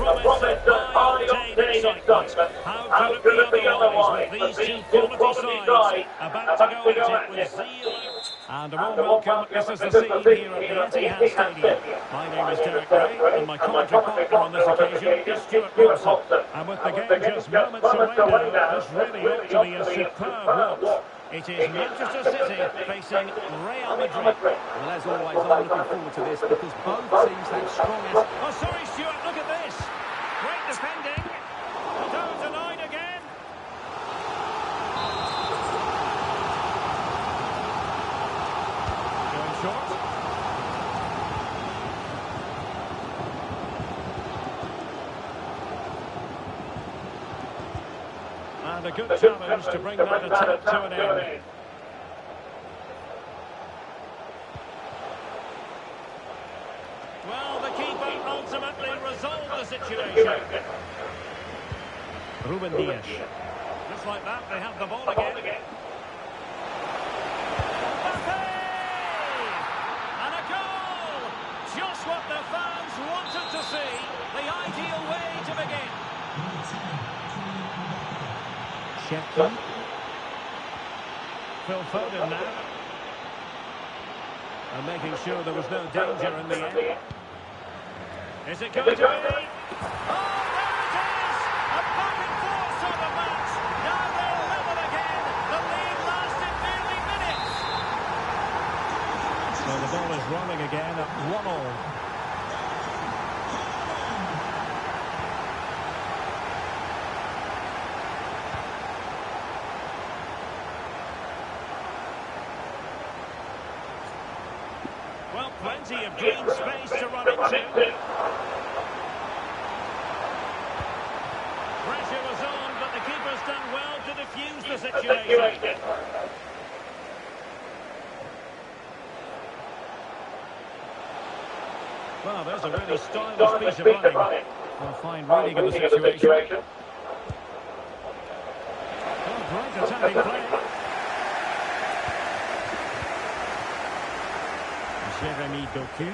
promise of high-octane excitement. How could it be otherwise with these two quality sides about to go at it with zeal? And a warm welcome. This is the scene here at the Etihad Stadium. My name is Derek Ray, and my commentary partner on this occasion is Stuart Robson. And with the game just moments away now, this really ought to be a superb watch. It is Manchester City facing Real Madrid. Well, as always, I'm looking forward to this because both teams have strong as... Oh, sorry, Stuart, look at this. Great defending. Down denied again. Going short. And a good challenge to bring that attack to an end. Well, the keeper ultimately resolved the situation. Ruben Dias. Just like that, they have the ball again. Mbappe! And a goal! Just what the fans wanted to see. The ideal way to begin. Sheffield. Phil Foden now. And making sure there was no danger in the end. Is it going to be? Oh, there it is! A back and forth sort of match. Now they're level again. The lead lasted nearly minutes. So the ball is rolling again at 1-1. Well, plenty of green space to run into. Pressure was on, but the keeper's done well to defuse the situation. Well, there's a really stylish piece of running. A fine reading of the situation. Oh, great attacking play. Jeremy Doku.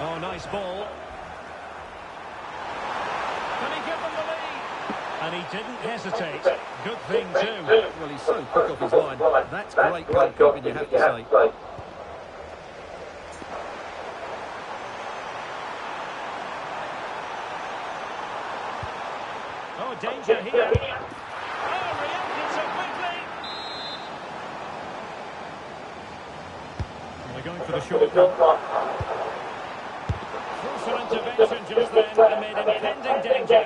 Oh, nice ball. Can he give them the lead? And he didn't hesitate. Good thing, too. Well, he's so quick off his line. That's great goalkeeping, you have to say. Oh, danger here. Oh, reacted so quickly. They're going for the short one. Crucial intervention just then amid impending danger.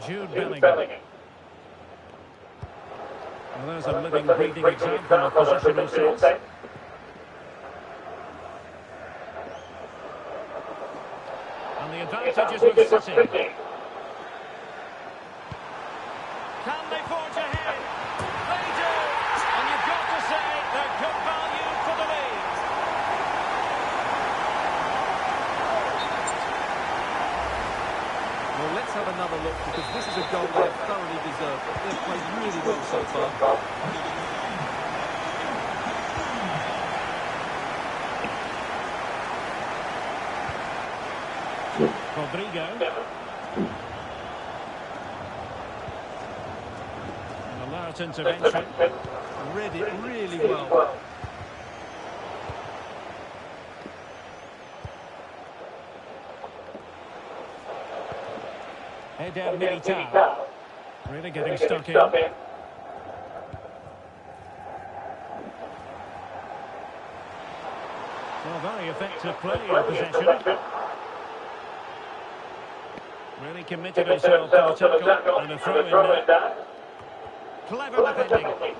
Jude Bellingham. Well, there's a living, breathing example of positional sense. And the advantage is with City. Can they forge ahead? They do! And you've got to say they're good value for the lead. Well, let's have another look because this is a goal they have thoroughly deserved. They've played really well so far. Rodrigo. An alert intervention. Read it really well. Eder Militao. Really getting stuck in. Well, very effective play in possession. Really committed himself to the tackle and a throw in there. Clever defending.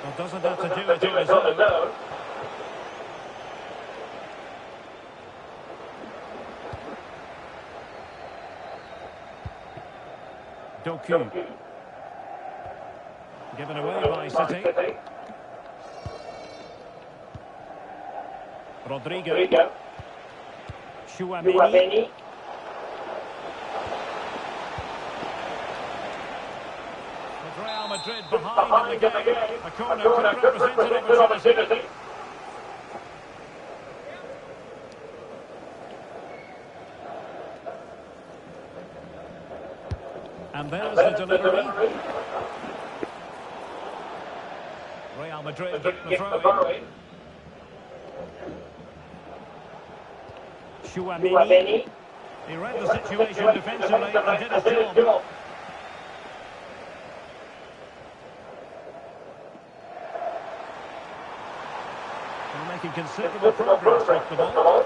Well, doesn't have to do it on his own. Doku. Given away by City. Rodrigo. Chouameni. With Real Madrid behind in the game. A corner could represent an opportunity. And there's the delivery. Real Madrid get the throw in. Chouameni. He read the situation defensively and did his job. They're making considerable progress with the ball.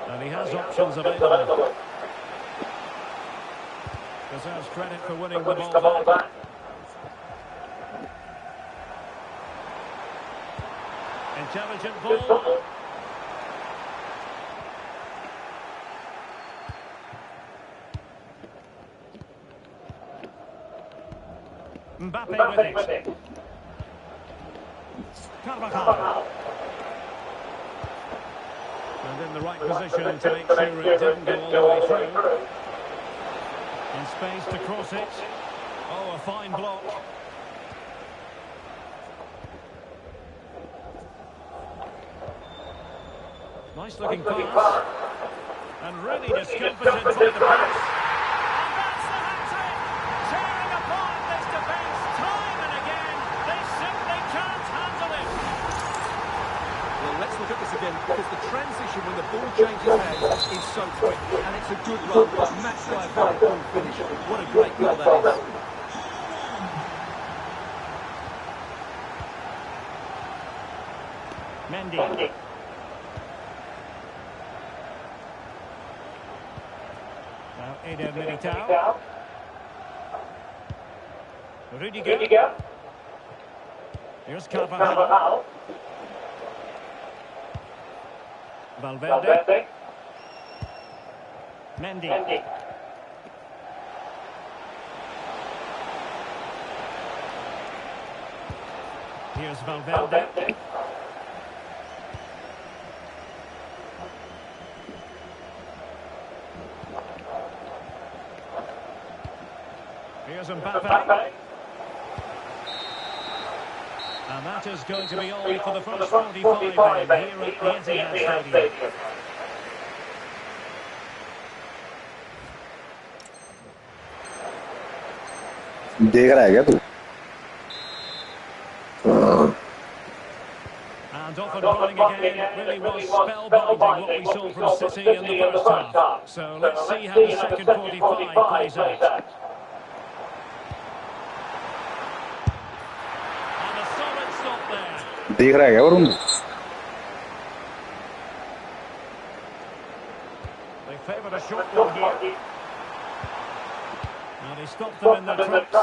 And he has options available. Deserves credit for winning the ball back. Intelligent ball. Mbappe with it. Carvajal. And in the right position to make sure it didn't go all the way through. In space to cross it. Oh, a fine block. Nice looking pass. And really discomfited by the pass. And that's the hat-trick! Tearing apart this defence time and again. They simply can't handle it. Well, let's look at this again, because the transition when the ball changes hands is so quick. And it's a good run, matched by a very cool finish. What a great goal that is. Mendy. Now Eder Militao. Rudiger. Here's Carvajal. Valverde. Mendy. Here's Valverde. Here's Mbappe. And that is going to be all for the first 45 then, here at the Etihad Stadium. देख रहा है क्या तू? And off and running again, really was spellbinding what we saw from City in the first half. So let's see how the second 45 plays out. And a solid stop there. देख रहा है क्या Varun? They favoured a short one here. And he stopped them in their tracks.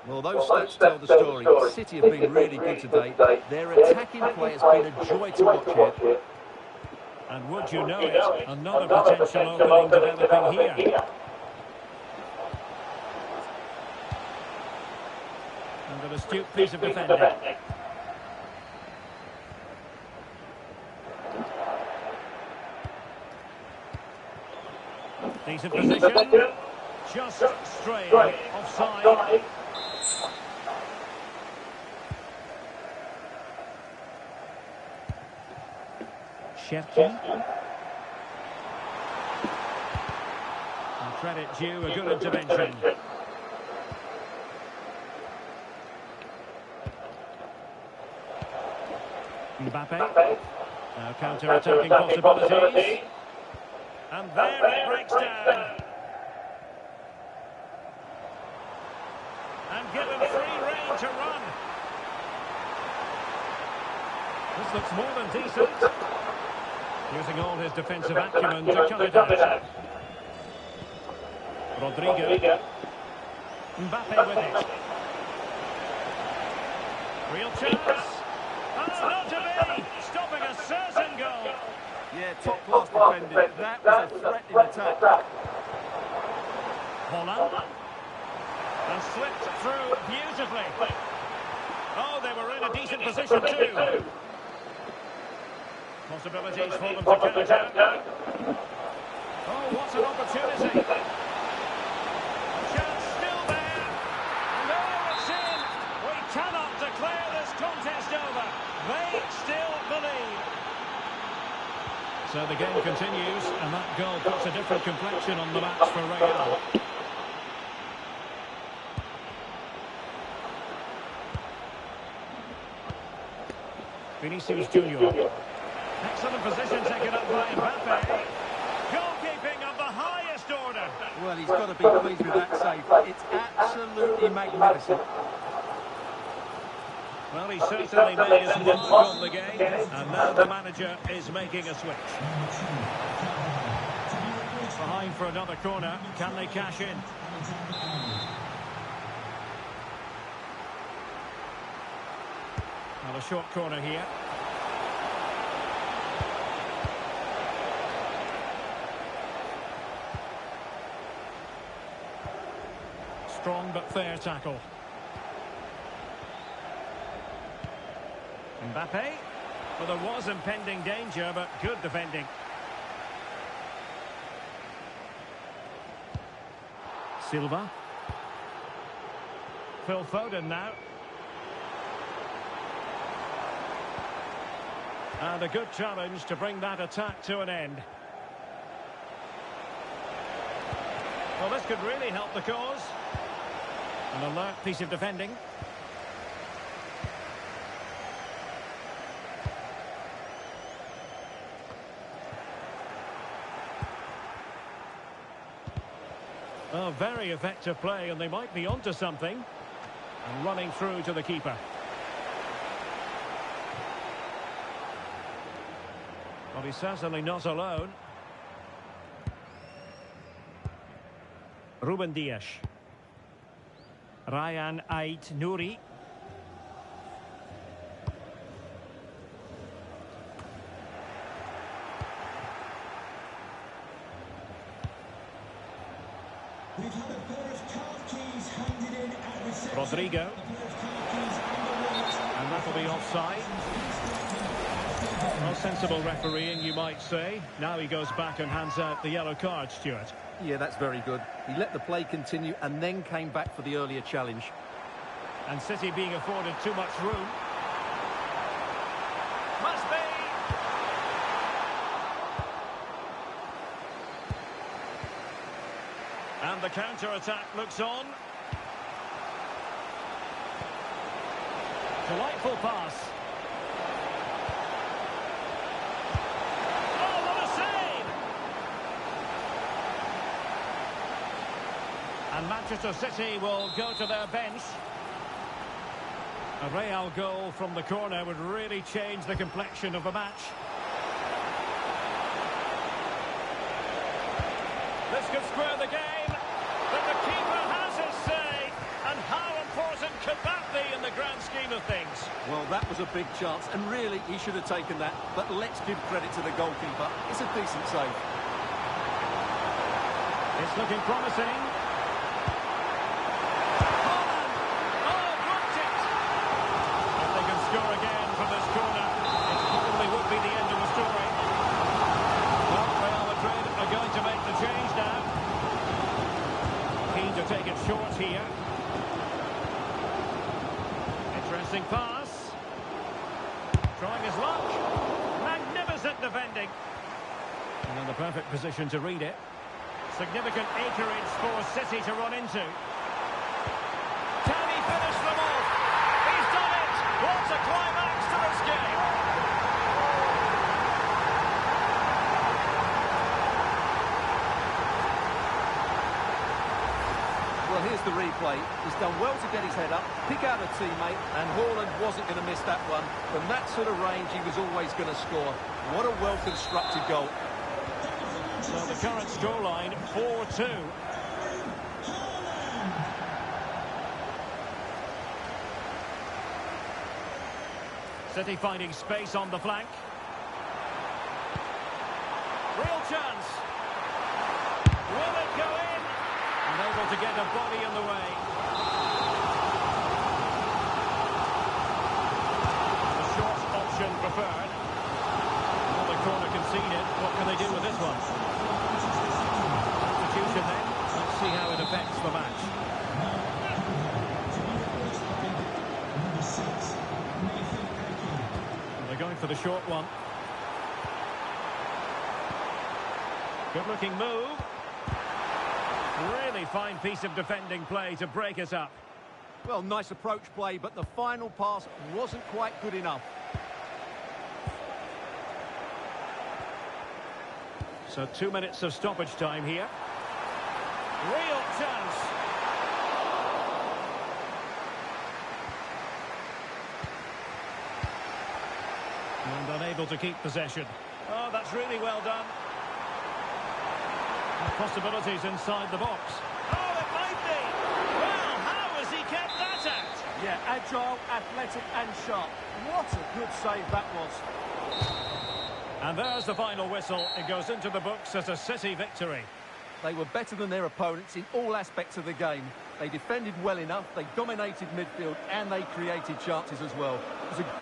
Well, those stats tell the story. City have been really good today. Their attacking play has been a joy to watch here. And would you know it, another potential opening developing here. And an astute piece of defending. Decent position. Just straight offside. Cherki. And credit due, a good intervention. Mbappe. Now counter-attacking possibilities. And there it breaks down. And given free rein to run. This looks more than decent. Using all his defensive acumen to cut it out. Rodrigo. Mbappe with it. Real chance. Oh, not to be! Stopping a certain goal. Yeah, top-class defending. That was a threatening attack. Holland. And slipped through beautifully. Oh, they were in a decent position too. Possibilities for them to counter. Oh, what an opportunity. Chance still there. And oh, it's in. We cannot declare this contest over. They still believe. So the game continues, and that goal puts a different complexion on the match for Real. Vinicius Junior. Excellent position taken up by Mbappe. Goalkeeping of the highest order. Well, he's got to be pleased with that save. It's absolutely magnificent. Well, he certainly made his mark on the game, and now the manager is making a switch. Behind for another corner. Can they cash in? Now a short corner here. Strong but fair tackle. Mbappe. Well, there was impending danger, but good defending. Silva. Phil Foden now. And a good challenge to bring that attack to an end. Well, this could really help the cause. An alert piece of defending. Oh, very effective play, and they might be onto something. And running through to the keeper. Well, he's certainly not alone. Ruben Dias. Ryan Ait Nouri. Rodrigo. And that'll be offside. Well, sensible refereeing, you might say. Now he goes back and hands out the yellow card, Stuart. Yeah, that's very good. He let the play continue and then came back for the earlier challenge. And City being afforded too much room. Must be! And the counter-attack looks on. Delightful pass. Oh, what a save! And Manchester City will go to their bench. A Real goal from the corner would really change the complexion of the match. This could square the game, but the keeper has his say. And how important could that be in the grand scheme of things? Well, that was a big chance, and really, he should have taken that. But let's give credit to the goalkeeper. It's a decent save. It's looking promising. Score again from this corner. It probably would be the end of the story. Well, Real Madrid are going to make the change now. Keen to take it short here. Interesting pass. Trying his luck. Magnificent defending. And in the perfect position to read it. Significant acreage for City to run into. Can he finish them off? He's done it! What a climax to this game! the replay. He's done well to get his head up, pick out a teammate, and Haaland wasn't going to miss that one. From that sort of range, he was always going to score. What a well-constructed goal. So the current scoreline, 4-2. City finding space on the flank. Real chance. Will it go in? Unable to get a body in the way. The short option preferred. Well, the corner conceded. What can they do with this one? Substitution then. Let's see how it affects the match. They're going for the short one. Good looking move. Really fine piece of defending play to break us up. Well, nice approach play, but the final pass wasn't quite good enough. So 2 minutes of stoppage time here. Real chance. And unable to keep possession. Oh, that's really well done. Possibilities inside the box. Oh, it might be. Well, how has he kept that out? Yeah, agile, athletic and sharp. What a good save that was. And there's the final whistle. It goes into the books as a City victory. They were better than their opponents in all aspects of the game. They defended well enough, they dominated midfield, and they created chances as well. It was a...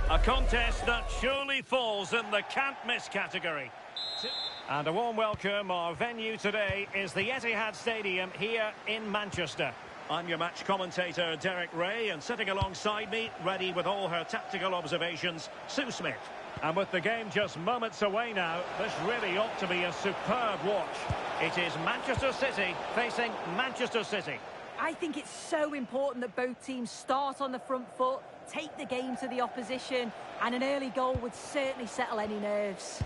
A contest that surely falls in the can't-miss category. And a warm welcome. Our venue today is the Etihad Stadium here in Manchester. I'm your match commentator, Derek Ray, and sitting alongside me, ready with all her tactical observations, Sue Smith. And with the game just moments away now, this really ought to be a superb watch. It is Manchester City facing Manchester City. I think it's so important that both teams start on the front foot, take the game to the opposition, and an early goal would certainly settle any nerves.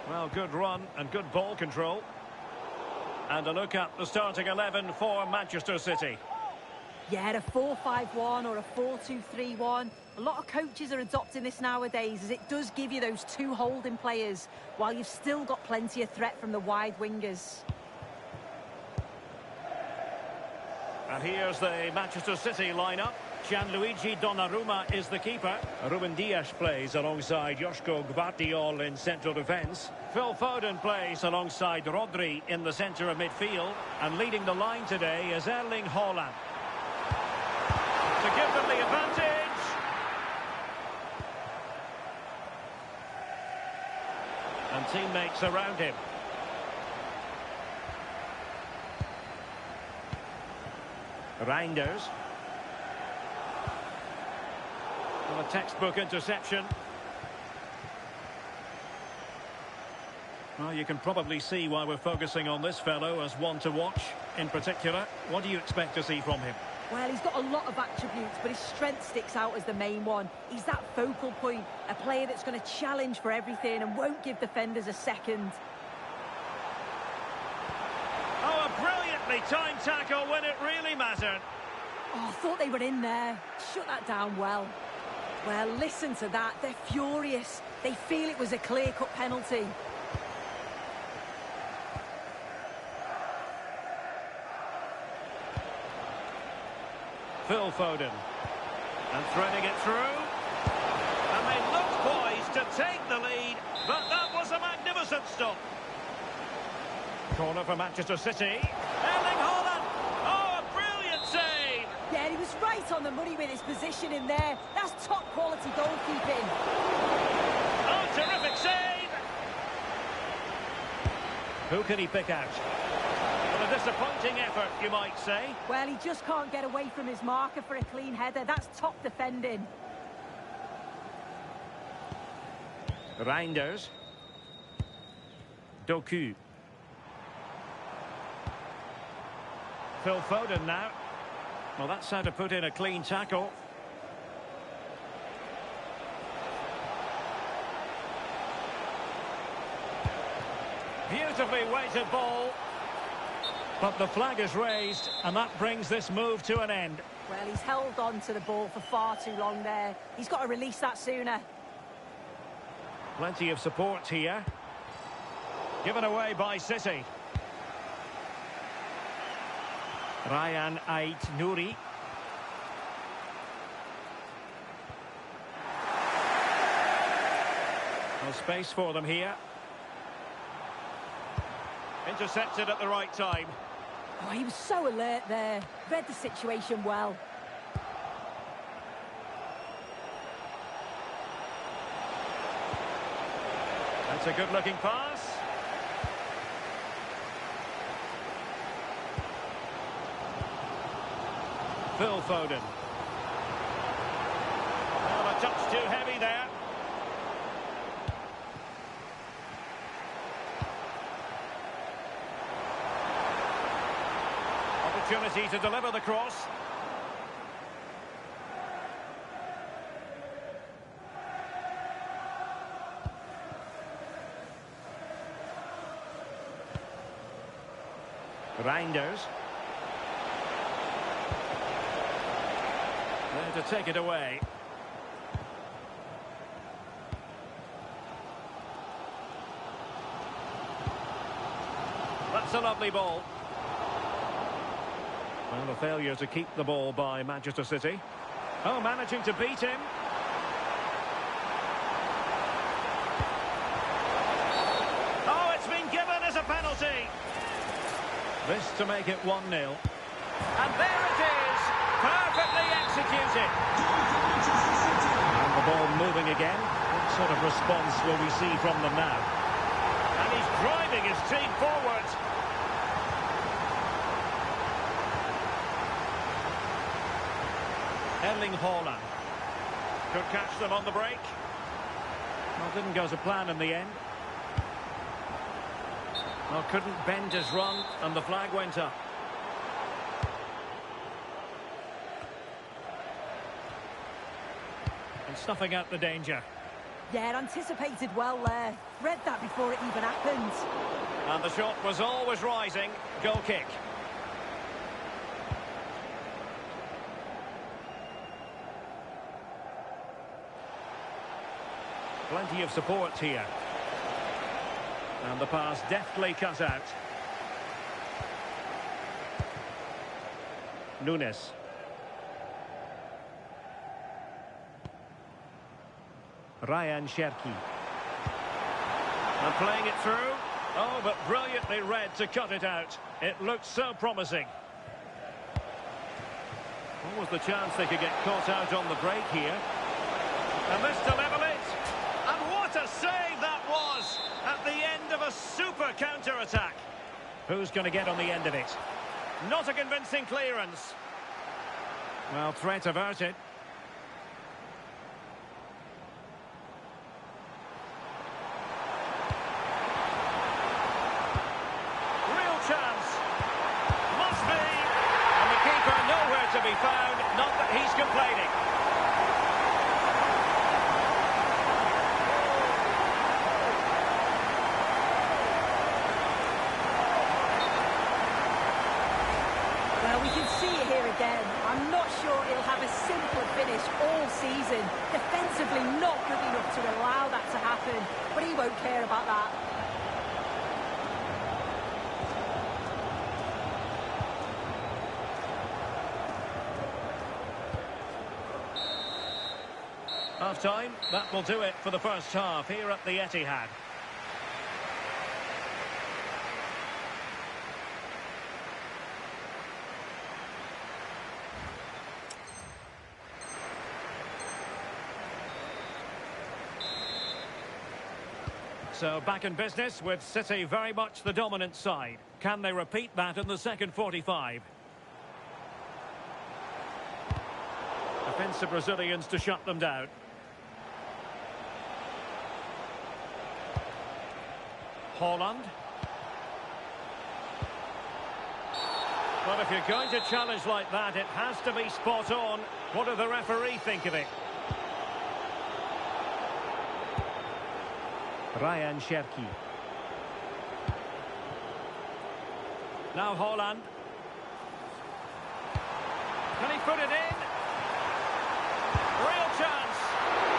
Well, good run and good ball control. And a look at the starting 11 for Manchester City. Yeah, a 4-5-1 or a 4-2-3-1. A lot of coaches are adopting this nowadays, as it does give you those two holding players, while you've still got plenty of threat from the wide wingers. And here's the Manchester City lineup. Gianluigi Donnarumma is the keeper. Ruben Dias plays alongside Joško Gvardiol in central defence. Phil Foden plays alongside Rodri in the centre of midfield. And leading the line today is Erling Haaland. To give them the advantage. And teammates around him. Reinders. Well, a textbook interception. Well, you can probably see why we're focusing on this fellow as one to watch in particular. What do you expect to see from him? Well, he's got a lot of attributes, but his strength sticks out as the main one. He's that focal point, a player that's going to challenge for everything and won't give defenders a second. Oh, a brilliantly timed tackle when it really mattered. Oh, I thought they were in there. Shut that down well. Well, listen to that. They're furious. They feel it was a clear-cut penalty. Phil Foden. And threading it through. And they looked poised to take the lead, but that was a magnificent stop. Corner for Manchester City. Erling Haaland. Oh, a brilliant save. Yeah, he was right on the money with his position in there. That's top quality goalkeeping. Oh, terrific save! Who can he pick out? Well, a disappointing effort, you might say. Well, he just can't get away from his marker for a clean header. That's top defending. Reinders. Doku. Phil Foden now. Well, that's how to put in a clean tackle. Beautifully weighted ball. But the flag is raised, and that brings this move to an end. Well, he's held on to the ball for far too long there. He's got to release that sooner. Plenty of support here. Given away by City. Ryan Ait Nouri. No space for them here. Intercepted at the right time. Oh, he was so alert there. Read the situation well. That's a good-looking pass. Phil Foden. Well, a touch too heavy there. Opportunity to deliver the cross. Reinders. There to take it away. That's a lovely ball. Well, a failure to keep the ball by Manchester City. Oh, managing to beat him. Oh, it's been given as a penalty. This to make it 1-0. And there it is. Perfectly executed. And the ball moving again. What sort of response will we see from them now? And he's driving his team forward. Erling Haaland could catch them on the break. Well, didn't go to plan in the end. Well, couldn't bend his run, and the flag went up. And snuffing out the danger. Yeah, anticipated well there. Read that before it even happened. And the shot was always rising. Goal kick. Plenty of support here. And the pass deftly cut out. Nunes. Ryan Cherki. And playing it through. Oh, but brilliantly read to cut it out. It looked so promising. What was the chance they could get caught out on the break here? And this to level it. And what a save that was at the end of a super counter-attack. Who's going to get on the end of it? Not a convincing clearance. Well, threat averted. Real chance. Must be. And the keeper nowhere to be found. Not that he's complaining. I'm not sure he'll have a simpler finish all season. Defensively not good enough to allow that to happen, but he won't care about that. Half time, that will do it for the first half here at the Etihad. So back in business with City very much the dominant side. Can they repeat that in the second 45? Defensive Brazilians to shut them down. Haaland. Well, if you're going to challenge like that, it has to be spot on. What do the referee think of it? Ryan Cherki. Now Haaland. Can he put it in? Real chance.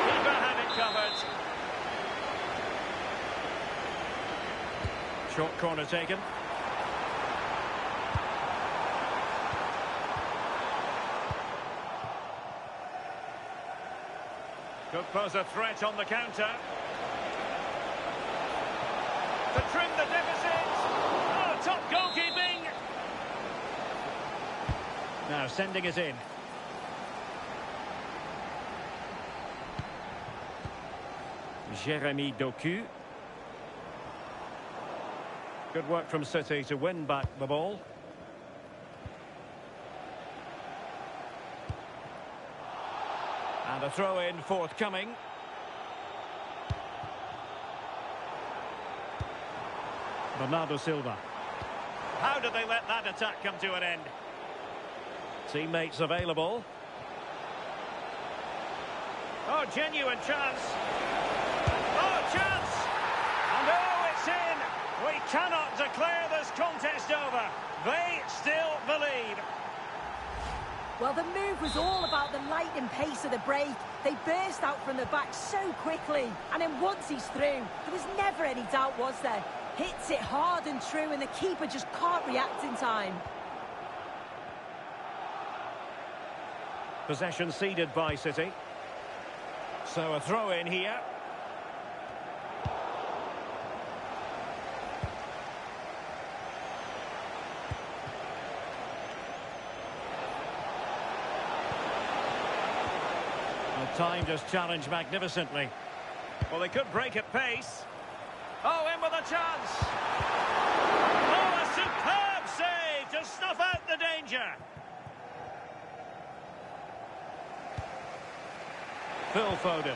Keeper had it covered. Short corner taken. Could pose a threat on the counter. To trim the deficit. Oh, top goalkeeping. Now sending it in. Jeremy Doku. Good work from City to win back the ball. And a throw-in forthcoming. Bernardo Silva. How did they let that attack come to an end? Teammates available. Oh, genuine chance. Oh, chance! And oh, it's in! We cannot declare this contest over. They still believe. Well, the move was all about the lightning pace of the break. They burst out from the back so quickly. And then once he's through, there was never any doubt, was there? Hits it hard and true, and the keeper just can't react in time. Possession ceded by City. So a throw in here. Well, time just challenged magnificently. Well, they could break at pace. Oh, in with a chance. Oh, a superb save to snuff out the danger. Phil Foden.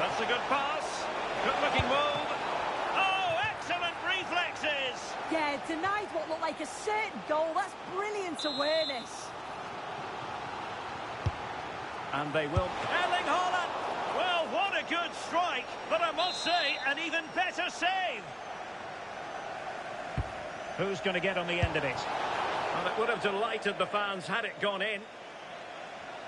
That's a good pass. Good looking move. Oh, excellent reflexes. Yeah, denied what looked like a certain goal. That's brilliant awareness. And they will. Erling Haaland. Well, what a good strike. But I must say, an even better save. Who's going to get on the end of it? Well, it would have delighted the fans had it gone in.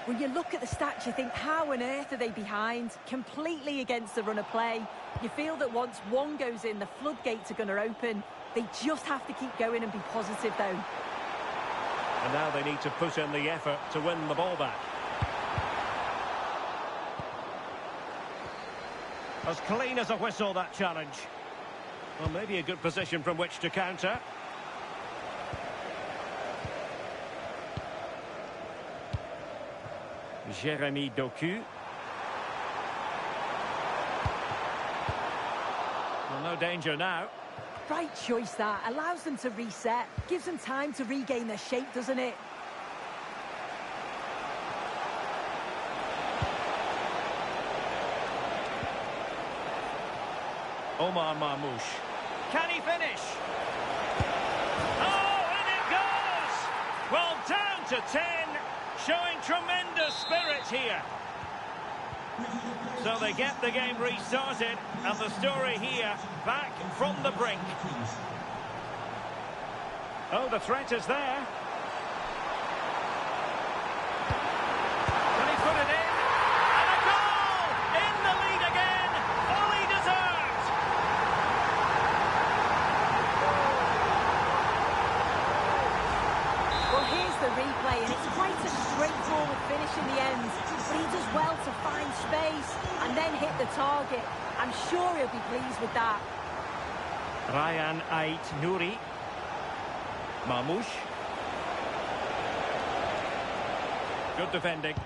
When you look at the stats, you think, how on earth are they behind? Completely against the run of play. You feel that once one goes in, the floodgates are going to open. They just have to keep going and be positive, though. And now they need to put in the effort to win the ball back. As clean as a whistle, that challenge. Well, maybe a good position from which to counter. Jeremy Doku. Well, no danger now. Right choice, that. Allows them to reset. Gives them time to regain their shape, doesn't it? Omar Marmoush. Can he finish? Oh, and it goes! Well, down to 10, showing tremendous spirit here. So they get the game restarted, and the story here, back from the brink. Oh, the threat is there. Can he put it in? And a goal! In the lead again! Fully deserved! Well, here's the replay, and it's quite a straightforward finish in the end. But he does well to find space and then hit the target. I'm sure he'll be pleased with that. Ryan Ait Nouri. Marmoush. Good defending.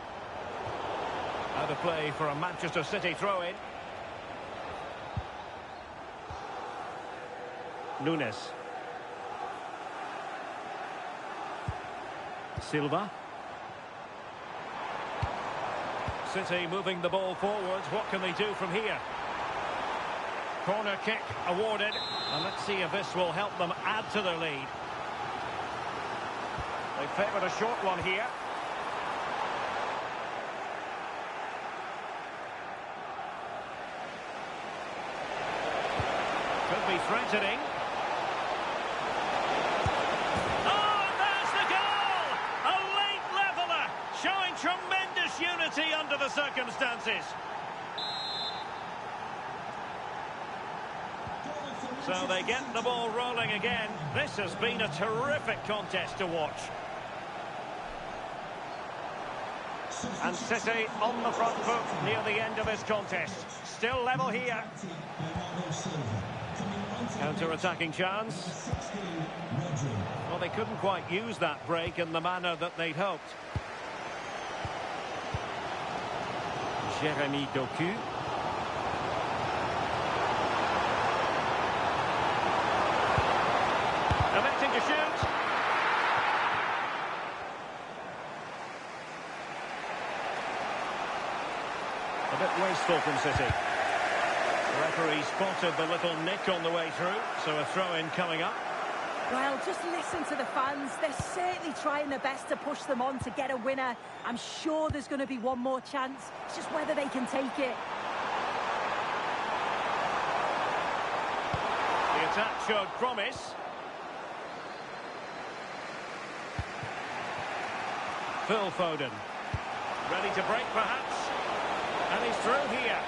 Out of play for a Manchester City throw-in. Nunes. Silva. City moving the ball forwards. What can they do from here? Corner kick awarded. And let's see if this will help them add to their lead. They favoured a short one here. Could be threatening. Oh, and there's the goal! A late leveller, showing tremendous unity under the circumstances. So they get the ball rolling again. This has been a terrific contest to watch. And City on the front foot near the end of this contest. Still level here. Counter-attacking chance. Well, they couldn't quite use that break in the manner that they'd hoped. Jeremy Doku. Electing to shoot. A bit wasteful from City. The referee spotted the little nick on the way through, so a throw-in coming up. Well, just listen to the fans. They're certainly trying their best to push them on to get a winner. I'm sure there's going to be one more chance. It's just whether they can take it. The attack showed promise. Phil Foden. Ready to break, perhaps. And he's through here.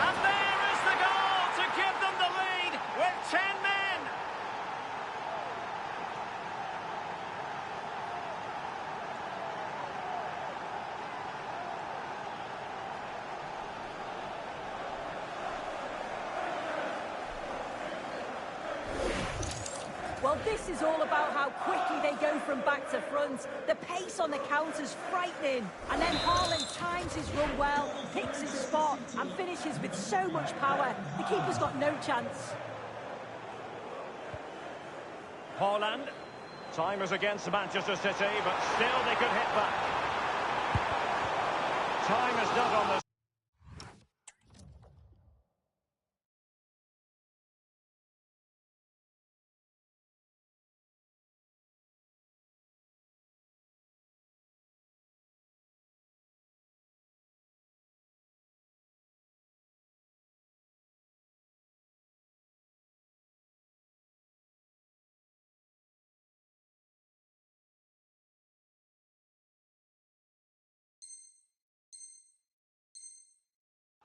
And there is the goal to give them the lead with 10 men. Well, this is all about how quickly they go from back to front. The pace on the counter's frightening. And then Haaland times his run well, picks his spot, and finishes with so much power. The keeper's got no chance. Haaland. Time is against Manchester City, but still they could hit back. Time is not on the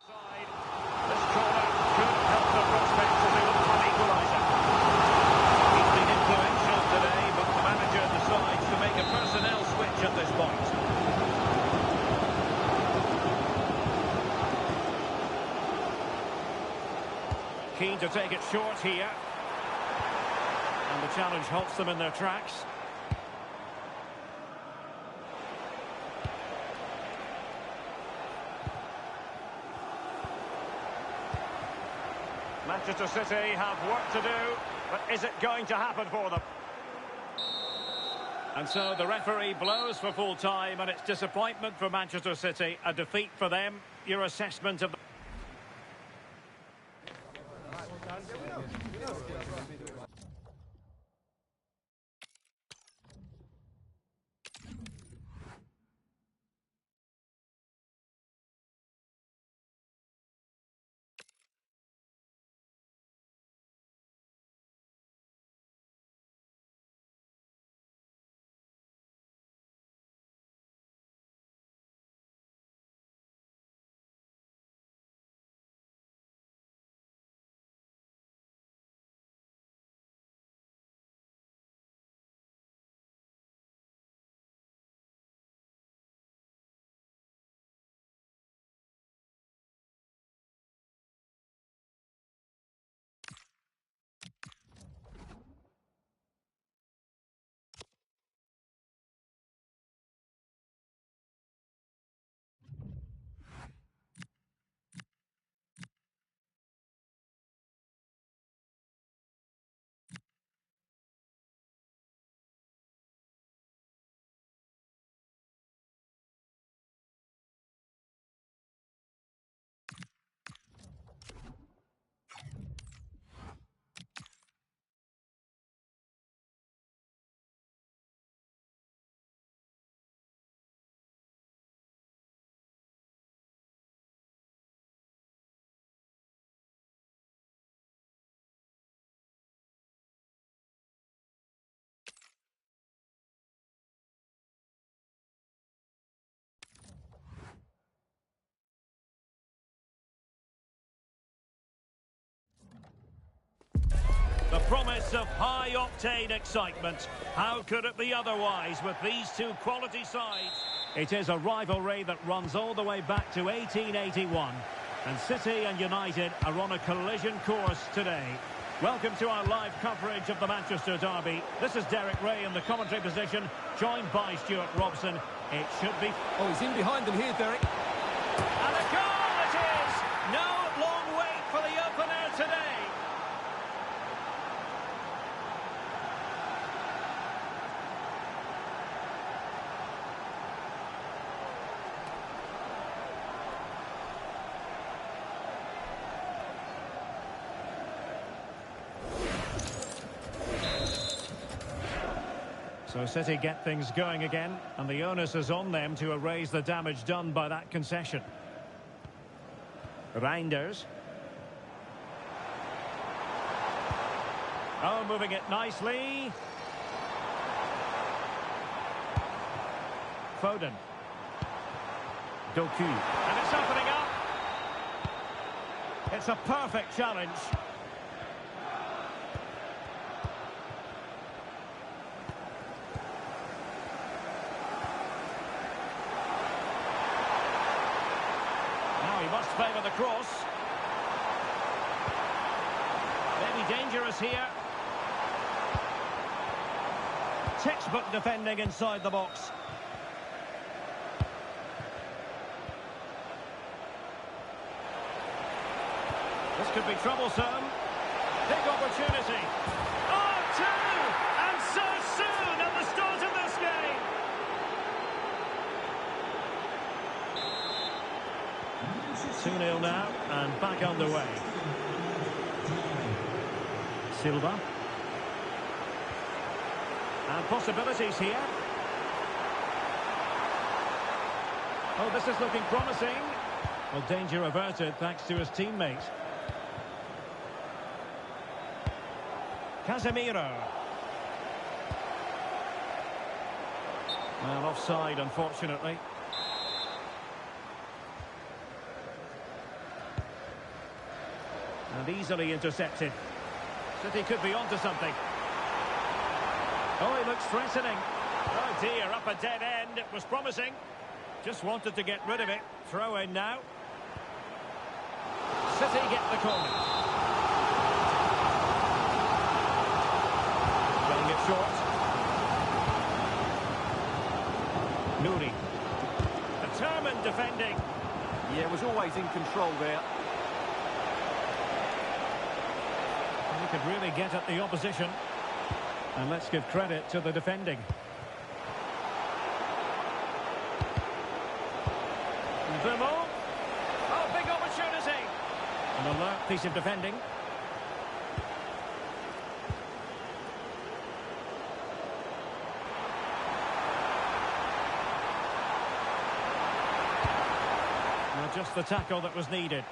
side. This corner could help the prospects as they look for an equaliser. He's been influential today, but the manager decides to make a personnel switch at this point. Keen to take it short here. And the challenge halts them in their tracks. Manchester City have work to do, but is it going to happen for them? And so the referee blows for full time, and it's disappointment for Manchester City, a defeat for them. Your assessment of the The promise of high-octane excitement. How could it be otherwise with these two quality sides? It is a rivalry that runs all the way back to 1881. And City and United are on a collision course today. Welcome to our live coverage of the Manchester derby. This is Derek Ray in the commentary position, joined by Stuart Robson. It should be... Oh, he's in behind them here, Derek. And a goal it is! No long wait for the opener today. So City get things going again, and the onus is on them to erase the damage done by that concession. Reinders. Oh, moving it nicely. Foden. Doku. And it's opening up. It's a perfect challenge. He must favour the cross. Maybe dangerous here. Textbook defending inside the box. This could be troublesome. Big opportunity. Oh, two! And so soon at the start of this game. 2-0 now, and back underway. Silva. And possibilities here. Oh, this is looking promising. Well, danger averted thanks to his teammate. Casemiro. Well, offside, unfortunately. And easily intercepted. City could be onto something. Oh, he looks threatening. Oh dear, up a dead end. It was promising. Just wanted to get rid of it. Throw in now. City get the corner. Playing it short. Nouri. Determined defending. Yeah, was always in control there. He could really get at the opposition. And let's give credit to the defending. Vermo. Oh, big opportunity. An alert piece of defending. Now just the tackle that was needed.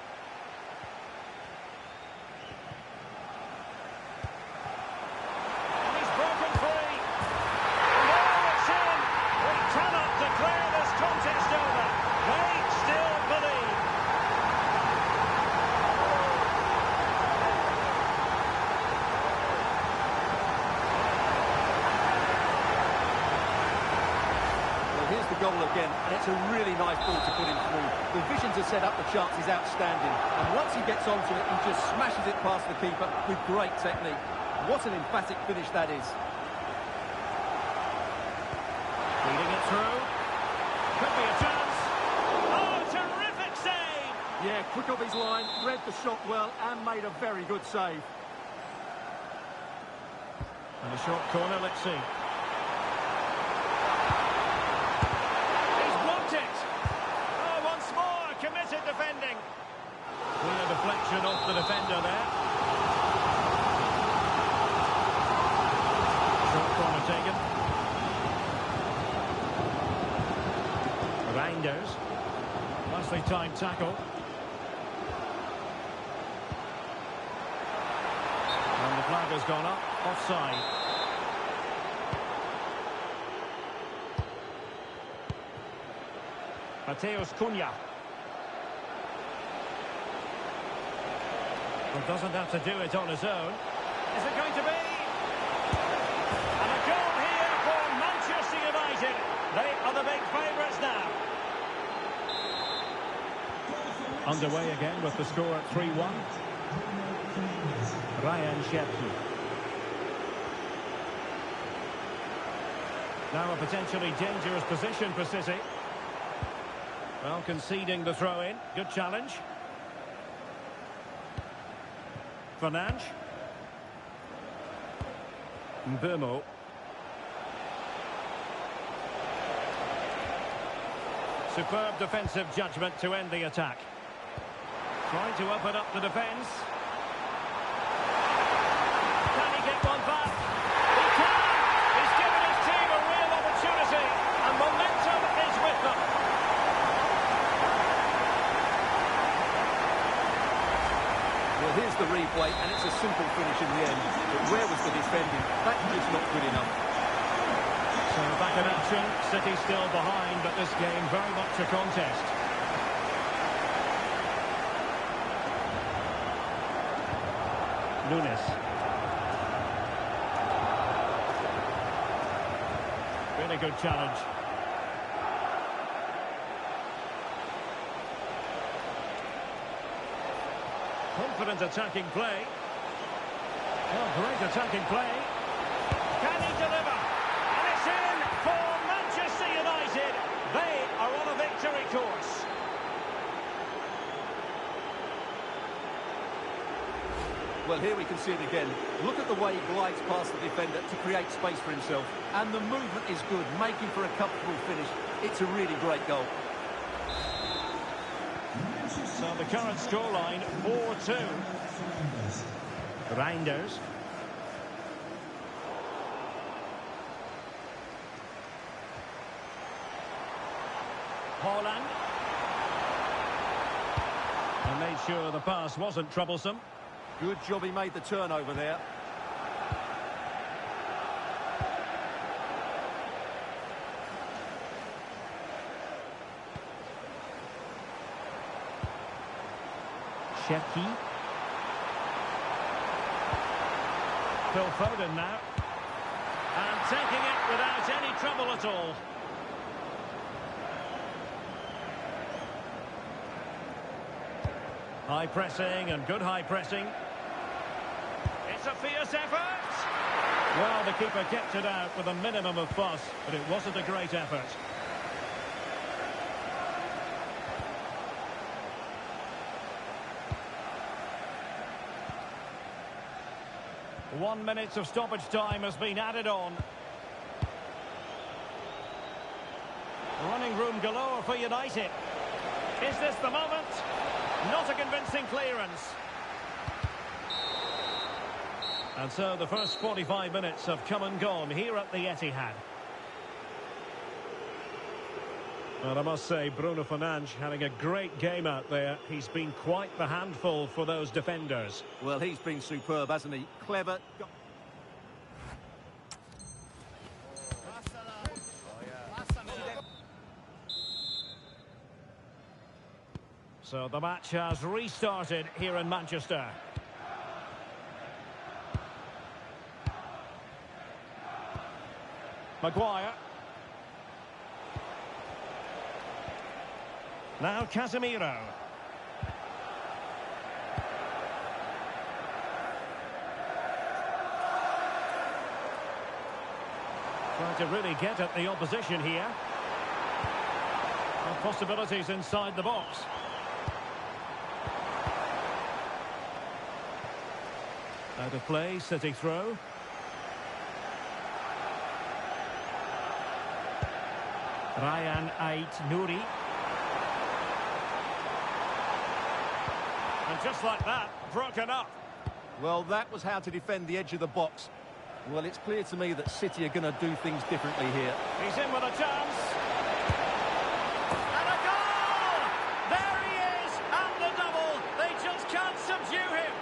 Goal again, and it's a really nice ball to put him through. The vision to set up the chance is outstanding, and once he gets onto it, he just smashes it past the keeper with great technique. What an emphatic finish that is. Feeding it through. Could be a chance. Oh, terrific save! Yeah, quick off his line, read the shot well, and made a very good save. And a short corner, let's see. Committed defending. Clear deflection off the defender there. Short corner taken. Reinders. Nicely timed tackle. And the flag has gone up. Offside. Mateus Cunha. Well, doesn't have to do it on his own. Is it going to be? And a goal here for Manchester United. They are the big favourites now. Underway again with the score at 3-1. Ryan Cherki. Now a potentially dangerous position for City. Well, conceding the throw-in. Good challenge. Fernandes. Mbumo. Superb defensive judgment to end the attack. Trying to open up the defence. Can he get one back? He can! He's given his team a real opportunity, and momentum is with them. Well, here's the replay, and it's a simple finish in the end. But where was the defending? That's just not good enough. So back in action, City still behind, but this game very much a contest. Nunes. Really good challenge. Confident attacking play. Well, great attacking play. Can he deliver? And it's in for Manchester United. They are on a victory course. Well, here we can see it again. Look at the way he glides past the defender to create space for himself. And the movement is good, making for a comfortable finish. It's a really great goal. So the current scoreline, 4-2. Reinders. Haaland. And made sure the pass wasn't troublesome. Good job he made the turnover there. Cherki. Phil Foden now. And taking it without any trouble at all. High pressing and good high pressing. It's a fierce effort. Well, the keeper kept it out with a minimum of fuss, but it wasn't a great effort. One minute of stoppage time has been added on. Running room galore for United. Is this the moment? Not a convincing clearance. And so the first 45 minutes have come and gone here at the Etihad. Well, I must say, Bruno Fernandes having a great game out there. He's been quite the handful for those defenders. Well, he's been superb, hasn't he? Clever. So the match has restarted here in Manchester. Maguire. Now Casemiro. Trying to really get at the opposition here. And possibilities inside the box. Out of play, City throw. Ryan Ait-Nouri. And just like that, broken up. Well, that was how to defend the edge of the box. Well, it's clear to me that City are going to do things differently here. He's in with a chance. And a goal! There he is, and the double. They just can't subdue him.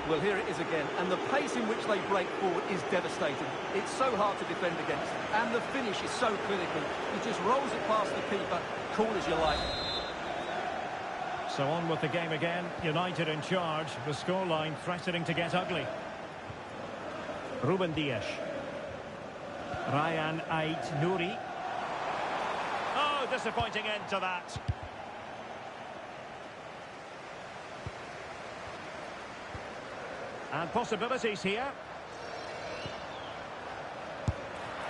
Well, here it is again, and the pace in which they break forward is devastating. It's so hard to defend against, and the finish is so clinical. He just rolls it past the keeper, cool as you like. So on with the game again. United in charge. The scoreline threatening to get ugly. Ruben Dias. Ryan Ait-Nouri. Oh, disappointing end to that. And possibilities here.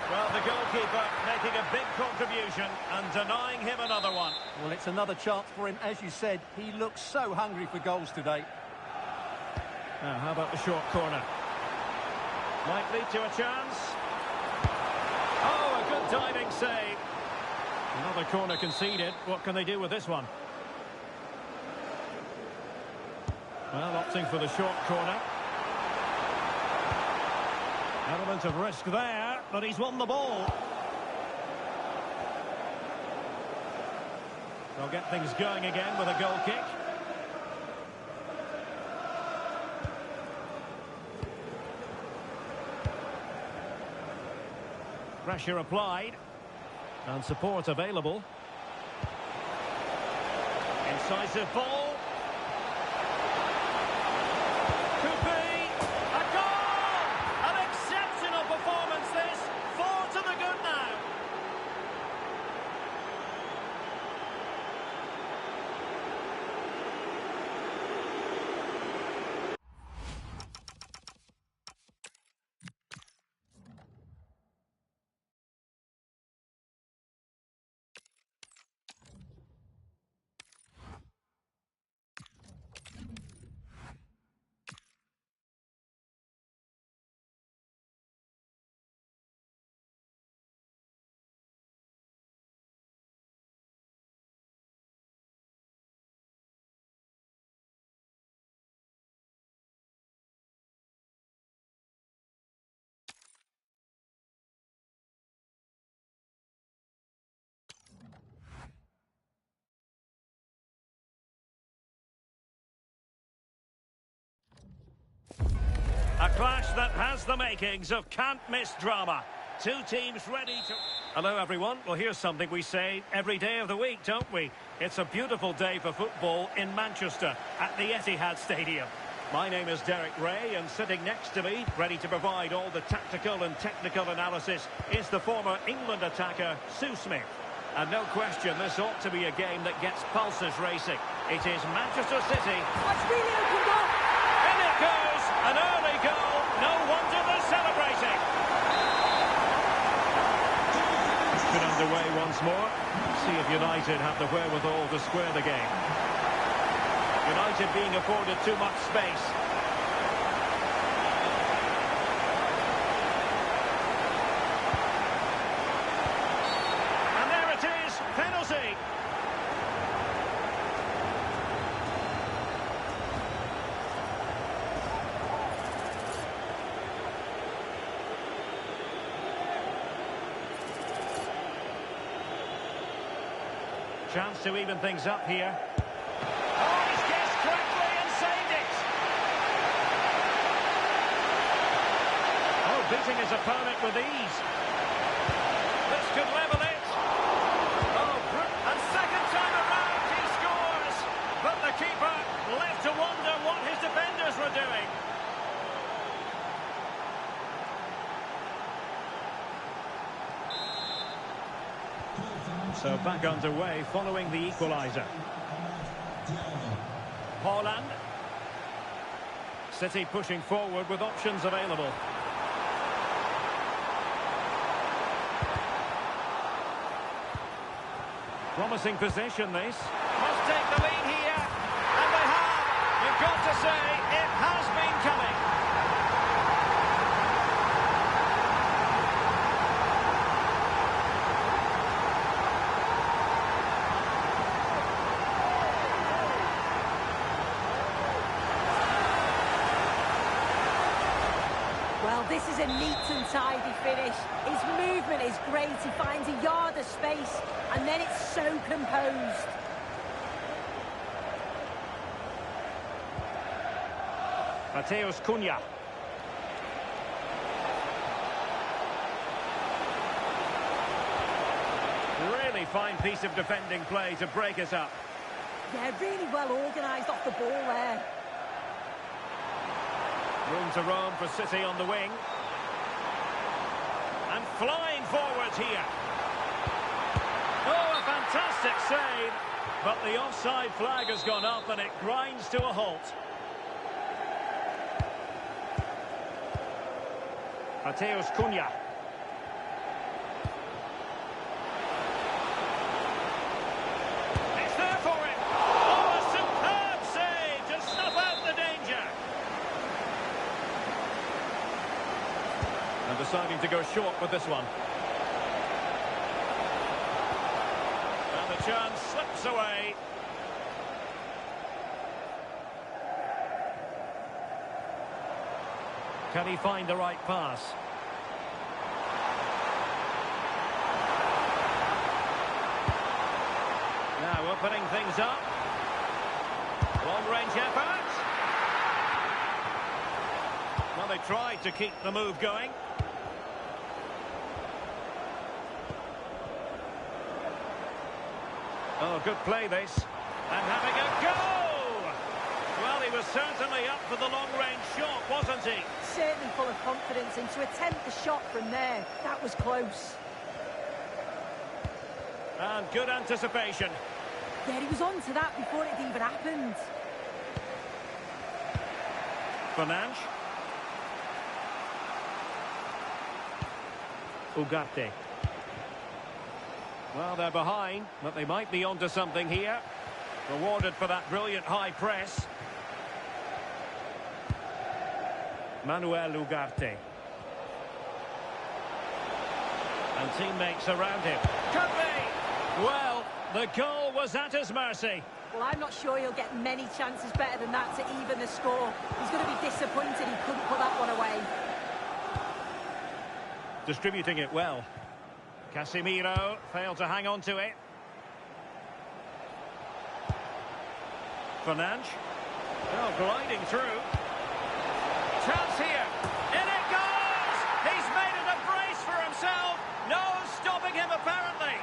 Well, the goalkeeper making a big contribution and denying him another one. Well, it's another chance for him. As you said, he looks so hungry for goals today. Now, how about the short corner? Might lead to a chance. Oh, a good diving save. Another corner conceded. What can they do with this one? Well, opting for the short corner. Element of risk there, but he's won the ball. They'll get things going again with a goal kick. Pressure applied. And support available. Incisive ball. Could be a goal! An exceptional performance this. 4 to the good now. A clash that has the makings of can't-miss drama. Two teams ready to... Hello, everyone. Well, here's something we say every day of the week, don't we? It's a beautiful day for football in Manchester at the Etihad Stadium. My name is Derek Ray, and sitting next to me, ready to provide all the tactical and technical analysis, is the former England attacker, Sue Smith. And no question, this ought to be a game that gets pulses racing. It is Manchester City. What's really opened up? In it goes! An early goal. No wonder they're celebrating. Been underway once more. See if United have the wherewithal to square the game. United being afforded too much space. And there it is. Penalty. Chance to even things up here. Oh, he's guessed correctly and saved it. Oh, beating his opponent with ease. This could level it. Oh, and second time around he scores. But the keeper left to wonder what his defenders were doing. So back underway following the equaliser. Haaland. City pushing forward with options available. Promising position this. Must take the lead here. And they have. You've got to say it has been coming. Well, this is a neat and tidy finish. His movement is great. He finds a yard of space, and then it's so composed. Mateus Cunha. Really fine piece of defending play to break us up. Yeah, really well organised off the ball there. Room to roam for City on the wing. And flying forwards here. Oh, a fantastic save. But the offside flag has gone up and it grinds to a halt. Mateus Cunha. It's there for him. Oh, a superb save to snuff out the danger. And deciding to go short with this one. And the chance slips away. Can he find the right pass? Now opening things up. Long-range effort. Well, they tried to keep the move going. Oh, good play this. And having a go! Well, he was certainly up for the long-range shot, wasn't he? Certainly full of confidence, and to attempt the shot from there, that was close. And good anticipation. Yeah, he was on to that before it even happened. Fernandes. Ugarte. Well, they're behind, but they might be onto something here. Rewarded for that brilliant high press. Manuel Ugarte. And teammates around him. Could be! Well, the goal was at his mercy. Well, I'm not sure he'll get many chances better than that to even the score. He's going to be disappointed he couldn't put that one away. Distributing it well. Casemiro failed to hang on to it. Fernandes. Oh, gliding through. Chance here. In it goes! He's made it a brace for himself. No stopping him, apparently.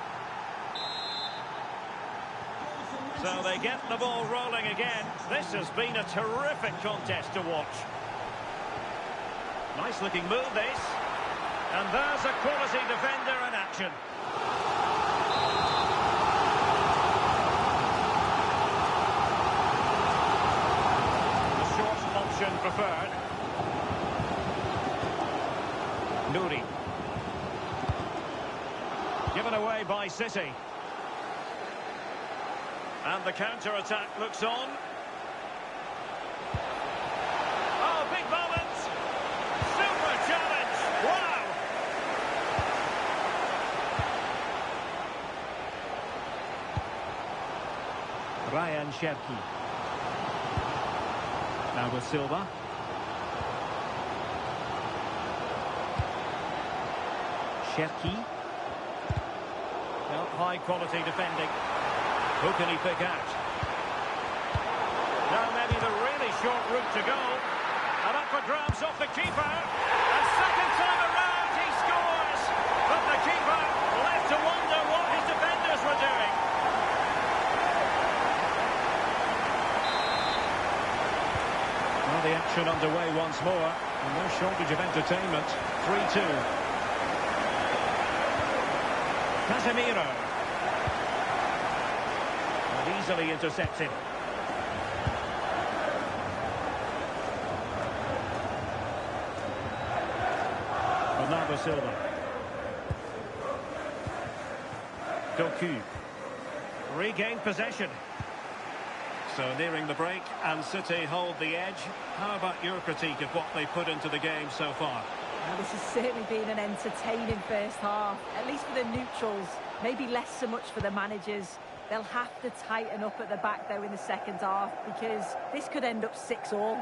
So they get the ball rolling again. This has been a terrific contest to watch. Nice looking move, this. And there's a quality defender in action. The short option preferred. Nouri. Given away by City. And the counter-attack looks on. Oh, big moment! Super challenge! Wow! Ryan Cherki. Now with Silva. Cherki. Well, high quality defending. Who can he pick out? Now maybe the really short route to go. And up for grabs off the keeper. And second time around he scores. But the keeper left to wonder what his defenders were doing. Well, the action underway once more. And no shortage of entertainment. 3-2. Casemiro. Easily intercepted. Bernardo Silva. Doku. Regained possession. So nearing the break, and City hold the edge. How about your critique of what they put into the game so far? Well, this has certainly been an entertaining first half, at least for the neutrals. Maybe less so much for the managers. They'll have to tighten up at the back, though, in the second half, because this could end up 6-all.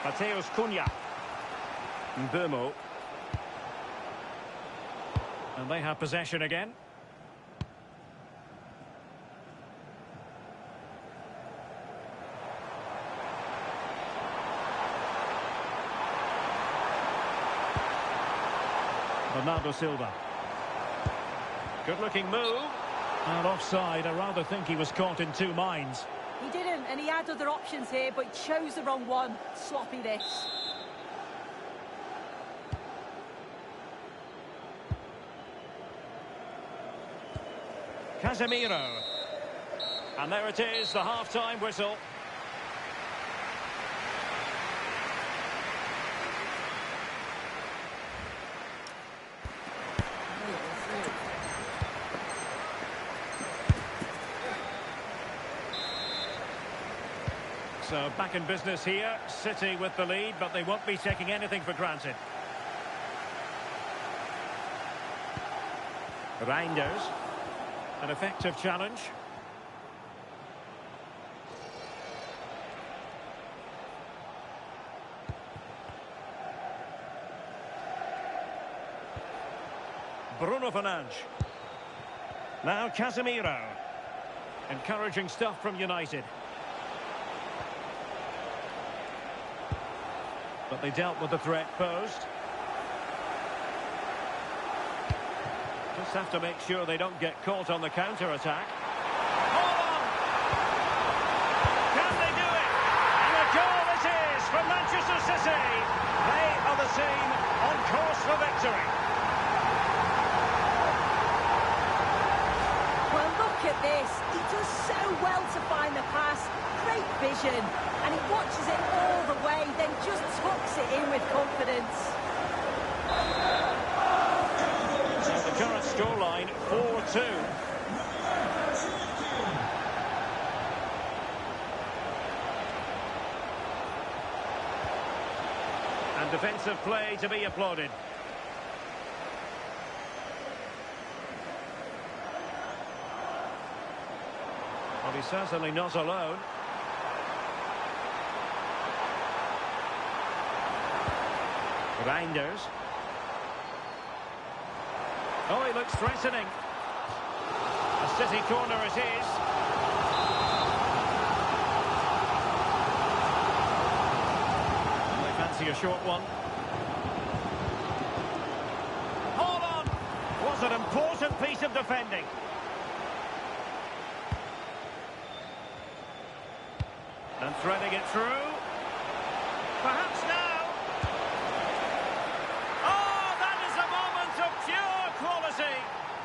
Mateus Cunha. Mbomo. And they have possession again. Bernardo Silva. Good-looking move. And offside. I rather think he was caught in two minds. He didn't, and he had other options here, but he chose the wrong one. Sloppy this. Casemiro. And there it is, the half-time whistle. So back in business here, City with the lead, but they won't be taking anything for granted. Reinders, an effective challenge. Bruno Fernandes. Now Casemiro. Encouraging stuff from United. But they dealt with the threat posed. Just have to make sure they don't get caught on the counter-attack. Hold on! Can they do it? And a goal it is for Manchester City. They are the team on course for victory. Well, look at this. He does so well to find the pass. Great vision. And he watches it all the way, then just tucks it in with confidence. The current scoreline, 4-2. And defensive play to be applauded. Well, he's certainly not alone. Reinders. Oh, he looks threatening. A City corner it is. They fancy a short one. Hold on! Was an important piece of defending. And threading it through. Perhaps now.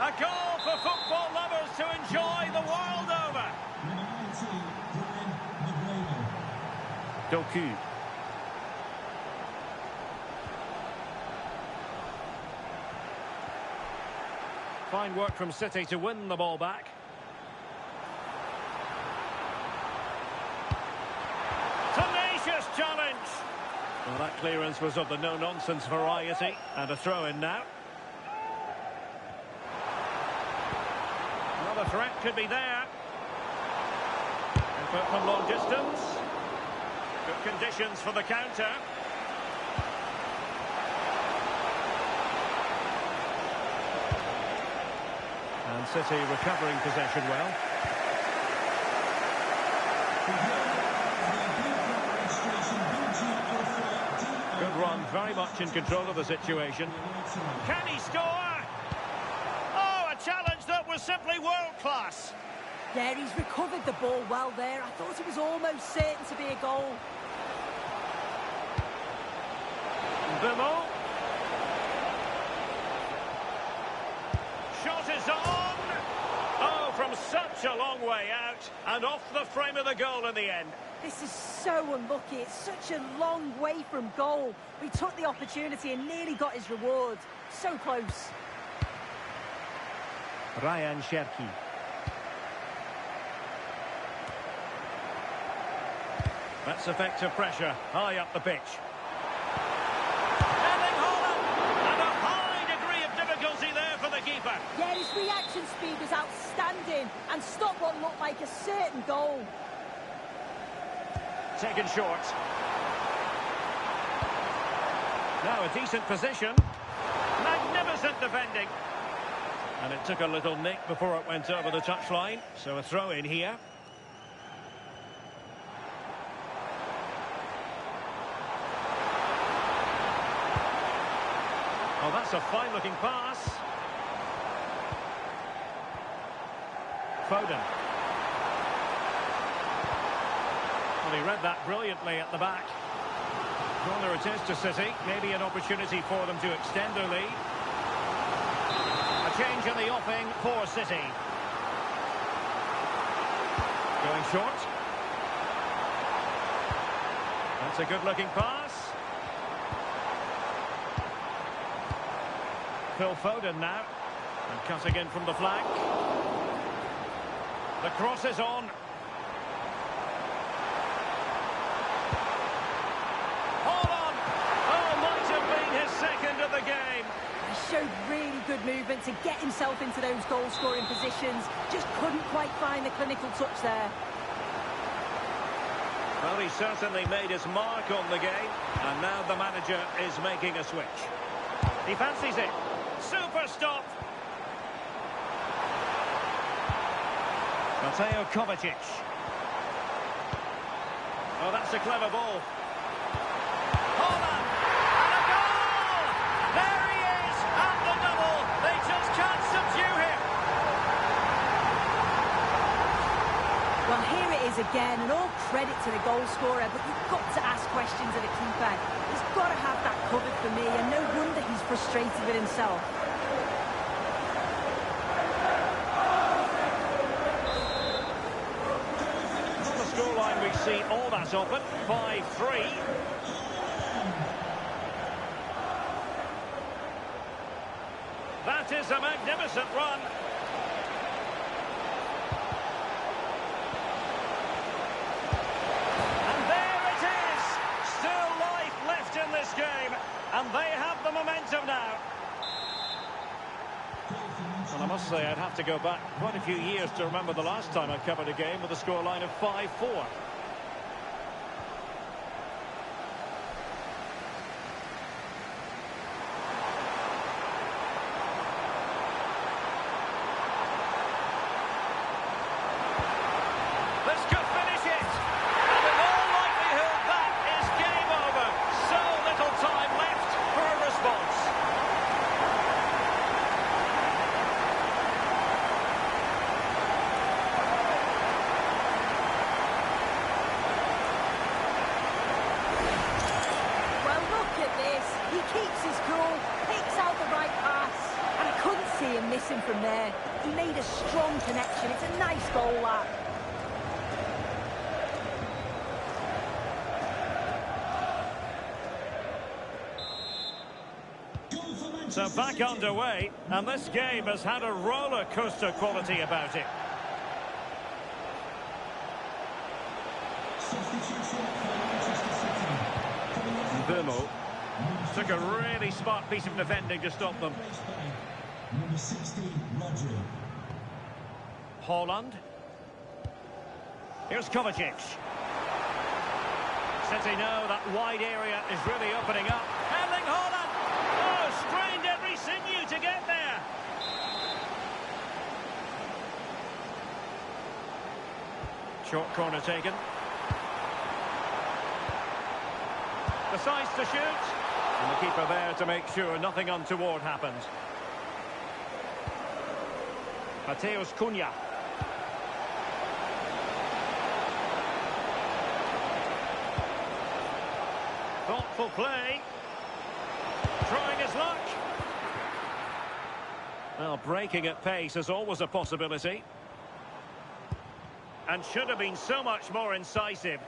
A goal for football lovers to enjoy the world over. Doku. Fine work from City to win the ball back. Tenacious challenge. Well, that clearance was of the no-nonsense variety. And a throw-in now. The threat could be there. Effort from long distance. Good conditions for the counter. And City recovering possession well. Good run, very much in control of the situation. Can he score? Challenge that was simply world-class. Yeah, he's recovered the ball well there. I thought it was almost certain to be a goal. Bimo. Shot is on. Oh, from such a long way out. And off the frame of the goal in the end. This is so unlucky. It's such a long way from goal. He took the opportunity and nearly got his reward. So close. Ryan Cherki. That's effective pressure, high up the pitch. Erling Haaland! And a high degree of difficulty there for the keeper. Yeah, his reaction speed was outstanding and stopped what looked like a certain goal. Taken short. Now a decent position. Magnificent defending. And it took a little nick before it went over the touchline. So a throw in here. Oh, that's a fine-looking pass. Foden. Well, he read that brilliantly at the back. Corner it is to City. Maybe an opportunity for them to extend their lead. A change in the offing for City. Going short. That's a good-looking pass. Phil Foden now. And cutting in from the flank. The cross is on. Holland! Oh, might have been his second of the game. He showed really good movement to get himself into those goal-scoring positions. Just couldn't quite find the clinical touch there. Well, he certainly made his mark on the game. And now the manager is making a switch. He fancies it. Super stop. Mateo Kovacic. Oh, that's a clever ball. Holland! And a goal! There he is! And the double! They just can't subdue him! Well, here it is again, and all credit to the goal scorer, but you've got to ask questions of the keeper. He's got to have that covered for me, and no wonder he's frustrated with himself. Scoreline we see all that often, 5-3. That is a magnificent run. And there it is! Still life left in this game, and they have the momentum now. Well, I must say, I'd have to go back quite a few years to remember the last time I covered a game with a scoreline of 5-4. This could finish it! And in all likelihood, that is game over. So little time left for a response. He keeps his cool, picks out the right pass, and I couldn't see him missing from there. He made a strong connection. It's a nice goal, that. So back underway, and this game has had a roller coaster quality about it. Burmo took a really smart piece of defending to stop them. Number 16, Rodri. Holland. Here's Kovacic. City know that wide area is really opening up. Erling Haaland! Oh, strained every sinew to get there. Short corner taken. Decides to shoot. And the keeper there to make sure nothing untoward happens. Mateus Cunha. Thoughtful play. Trying his luck. Well, breaking at pace is always a possibility. And should have been so much more incisive.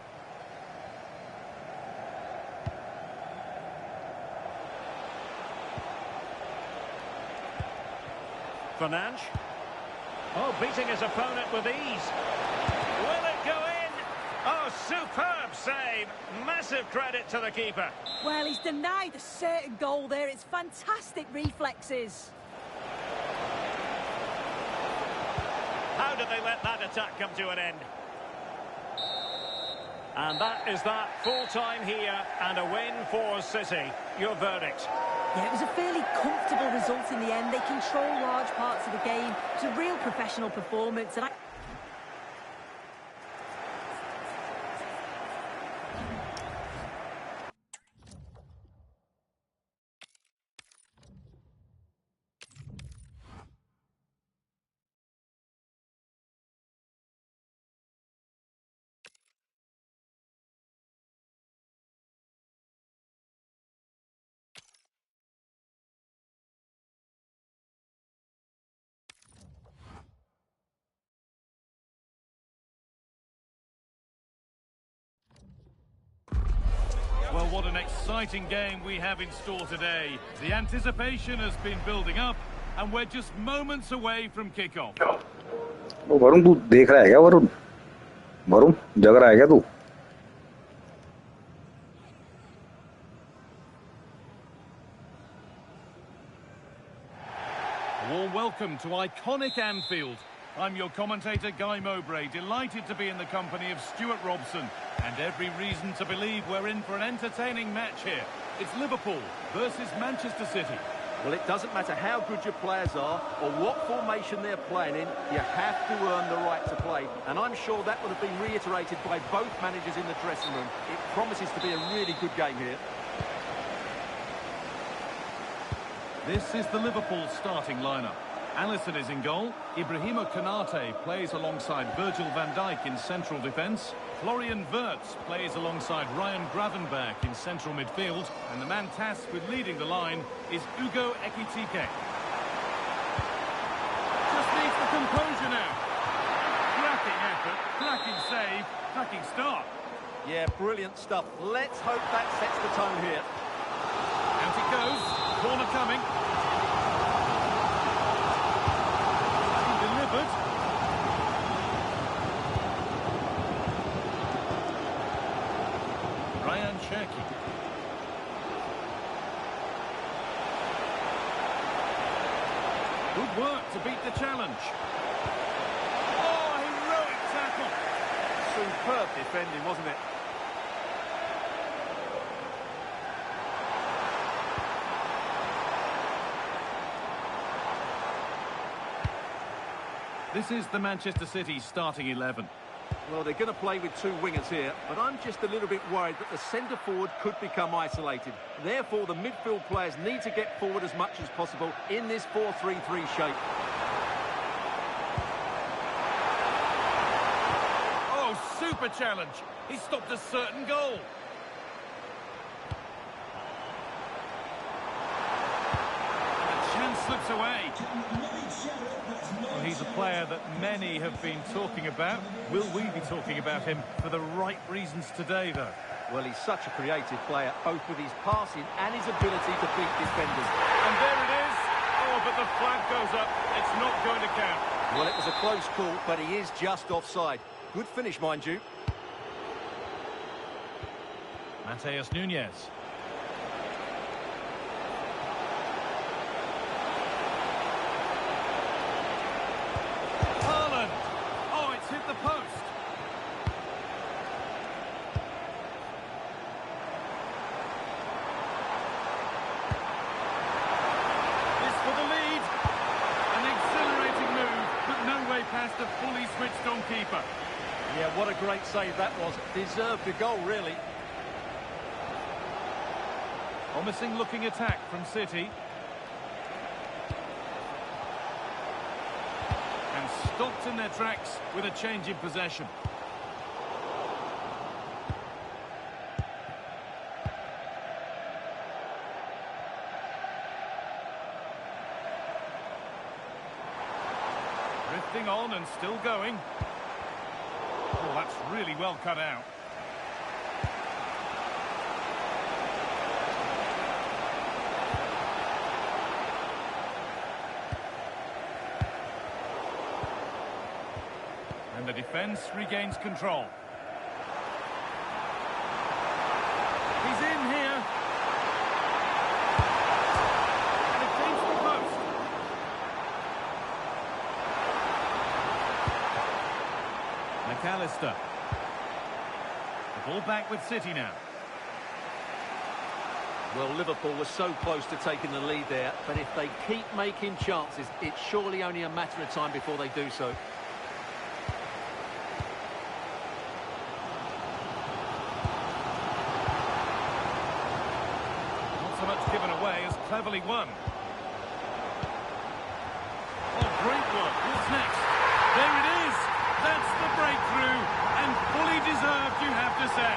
Fernandes. Oh, beating his opponent with ease. Will it go in? Oh, superb save. Massive credit to the keeper. Well, he's denied a certain goal there. It's fantastic reflexes. How did they let that attack come to an end? And that is that. Full-time here and a win for City. Your verdict? Yeah, it was a fairly comfortable result in the end. They control large parts of the game. It's a real professional performance, and Well, what an exciting game we have in store today. The anticipation has been building up, and we're just moments away from kickoff. वो वरुण तू देख रहा है क्या वरुण वरुण जग रहा है क्या तू A warm welcome to iconic Anfield. I'm your commentator, Guy Mowbray, delighted to be in the company of Stuart Robson, and every reason to believe we're in for an entertaining match here. It's Liverpool versus Manchester City. Well, it doesn't matter how good your players are or what formation they're playing in, you have to earn the right to play. And I'm sure that would have been reiterated by both managers in the dressing room. It promises to be a really good game here. This is the Liverpool starting lineup. Alisson is in goal. Ibrahima Konate plays alongside Virgil van Dijk in central defence. Florian Wirtz plays alongside Ryan Gravenberch in central midfield. And the man tasked with leading the line is Ugo Ekitike. Just needs the composure now. Cracking effort, cracking save, cracking start. Yeah, brilliant stuff. Let's hope that sets the tone here. Out it goes. Corner coming. Delivered. Ryan Cherki. Good work to beat the challenge. Oh, heroic tackle. Superb defending, wasn't it? This is the Manchester City starting 11. Well, they're going to play with two wingers here, but I'm just a little bit worried that the centre-forward could become isolated. Therefore, the midfield players need to get forward as much as possible in this 4-3-3 shape. Oh, super challenge. He stopped a certain goal. The chance slips away. Well, he's a player that many have been talking about. Will we be talking about him for the right reasons today, though? Well, he's such a creative player, both with his passing and his ability to beat defenders. And there it is. Oh, but the flag goes up. It's not going to count. Well, it was a close call, but he is just offside. Good finish, mind you. Mateus Nunes. Hit the post. This for the lead. An exhilarating move, but no way past a fully switched on keeper. Yeah, what a great save that was. Deserved a goal, really. Promising looking attack from City. And stopped in their tracks with a change in possession. Drifting on and still going. Oh, that's really well cut out. And the defence regains control. He's in here. And against the post. McAllister. The ball back with City now. Well, Liverpool was so close to taking the lead there, but if they keep making chances, it's surely only a matter of time before they do so. So much given away as cleverly won. Oh, great work. What's next? There it is. That's the breakthrough. And fully deserved, you have to say.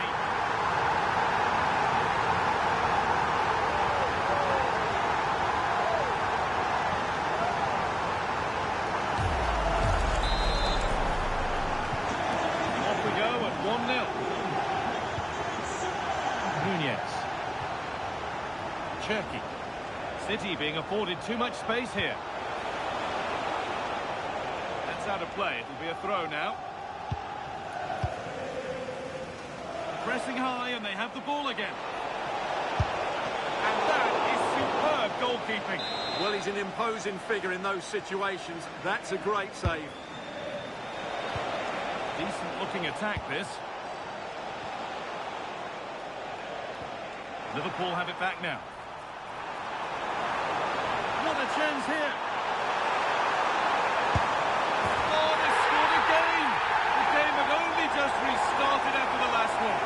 Off we go at 1-0. Nunes. Cherky. City being afforded too much space here. That's out of play. It'll be a throw now. Pressing high, and they have the ball again. And that is superb goalkeeping. Well, he's an imposing figure in those situations. That's a great save. Decent-looking attack, this. Liverpool have it back now. What a chance here. Oh, they scored again. The game had only just restarted after the last one.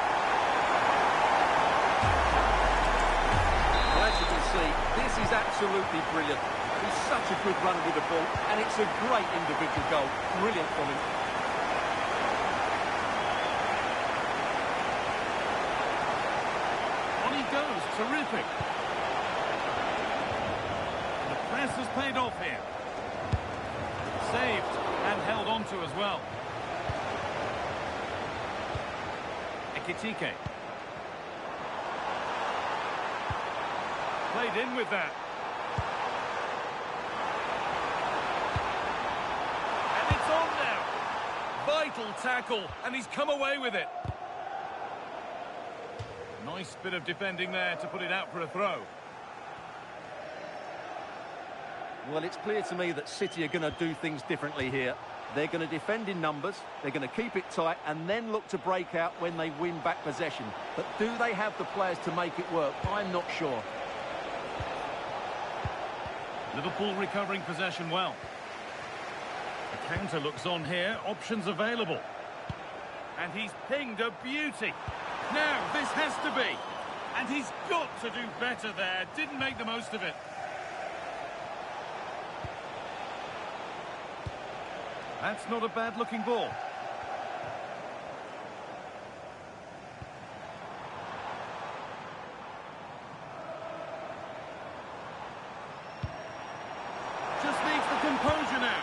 Well, as you can see, this is absolutely brilliant. He's such a good runner with the ball, and it's a great individual goal. Brilliant from him. On he goes, terrific. The press has paid off here. Saved and held on to as well. Ekitike. Played in with that. And it's on now. Vital tackle, and he's come away with it. Nice bit of defending there to put it out for a throw. Well, it's clear to me that City are going to do things differently here. They're going to defend in numbers, they're going to keep it tight, and then look to break out when they win back possession. But do they have the players to make it work? I'm not sure. Liverpool recovering possession well. The counter looks on here, options available. And he's pinged a beauty. Now, this has to be. And he's got to do better there. Didn't make the most of it. That's not a bad-looking ball. Just needs the composure now.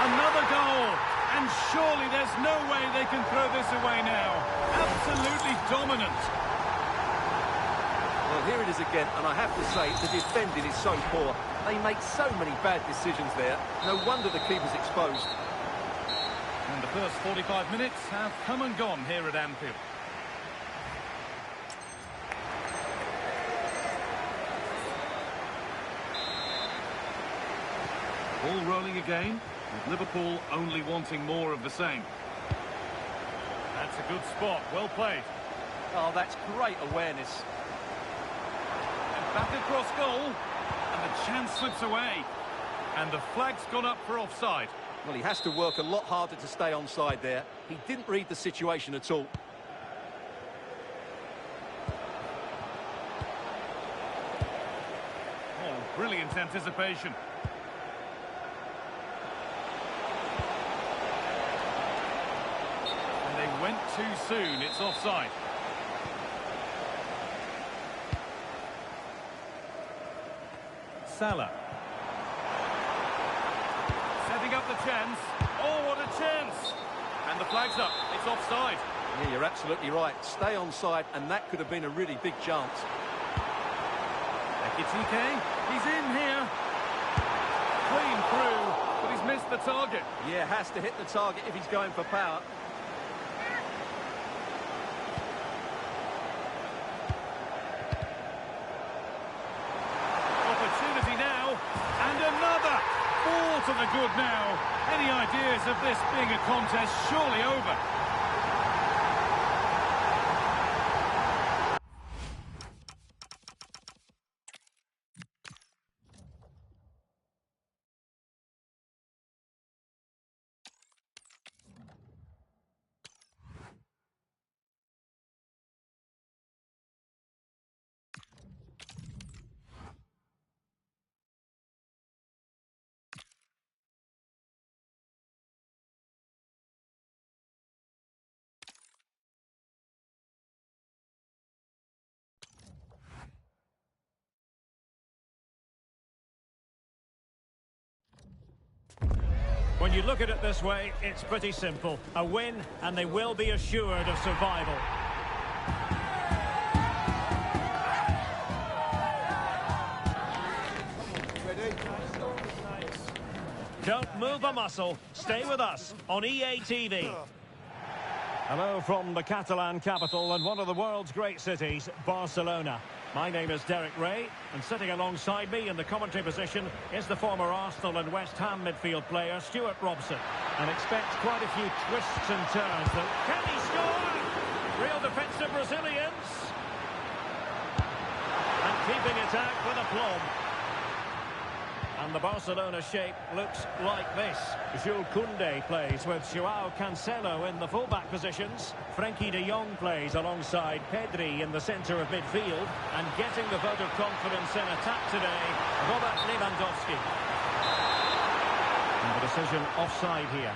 Another goal. And surely there's no way they can throw this away now. Absolutely dominant. Well, here it is again, and I have to say, the defending is so poor. They make so many bad decisions there. No wonder the keeper's exposed. And the first 45 minutes have come and gone here at Anfield. Ball rolling again, with Liverpool only wanting more of the same. That's a good spot, well played. Oh, that's great awareness. And back across goal, and the chance slips away. And the flag's gone up for offside. Well, he has to work a lot harder to stay onside there. He didn't read the situation at all. Oh, brilliant anticipation. And they went too soon, it's offside. Salah. Setting up the chance. Oh, what a chance! And the flag's up. It's offside. Yeah, you're absolutely right. Stay onside, and that could have been a really big chance. Ekitike. He's in here. Clean through, but he's missed the target. Yeah, has to hit the target if he's going for power. Opportunity now, and another. Ball to the good now. Any ideas of this being a contest surely over? When you look at it this way, it's pretty simple. A win, and they will be assured of survival. Don't move a muscle. Stay with us on EA TV. Hello from the Catalan capital and one of the world's great cities, Barcelona. My name is Derek Ray, and sitting alongside me in the commentary position is the former Arsenal and West Ham midfield player, Stuart Robson. And expect quite a few twists and turns. Can he score? Real defensive Brazilians. And keeping it out with aplomb. And the Barcelona shape looks like this. Jules Koundé plays with Joao Cancelo in the fullback positions. Frenkie de Jong plays alongside Pedri in the centre of midfield. And getting the vote of confidence in attack today, Robert Lewandowski. And the decision offside here.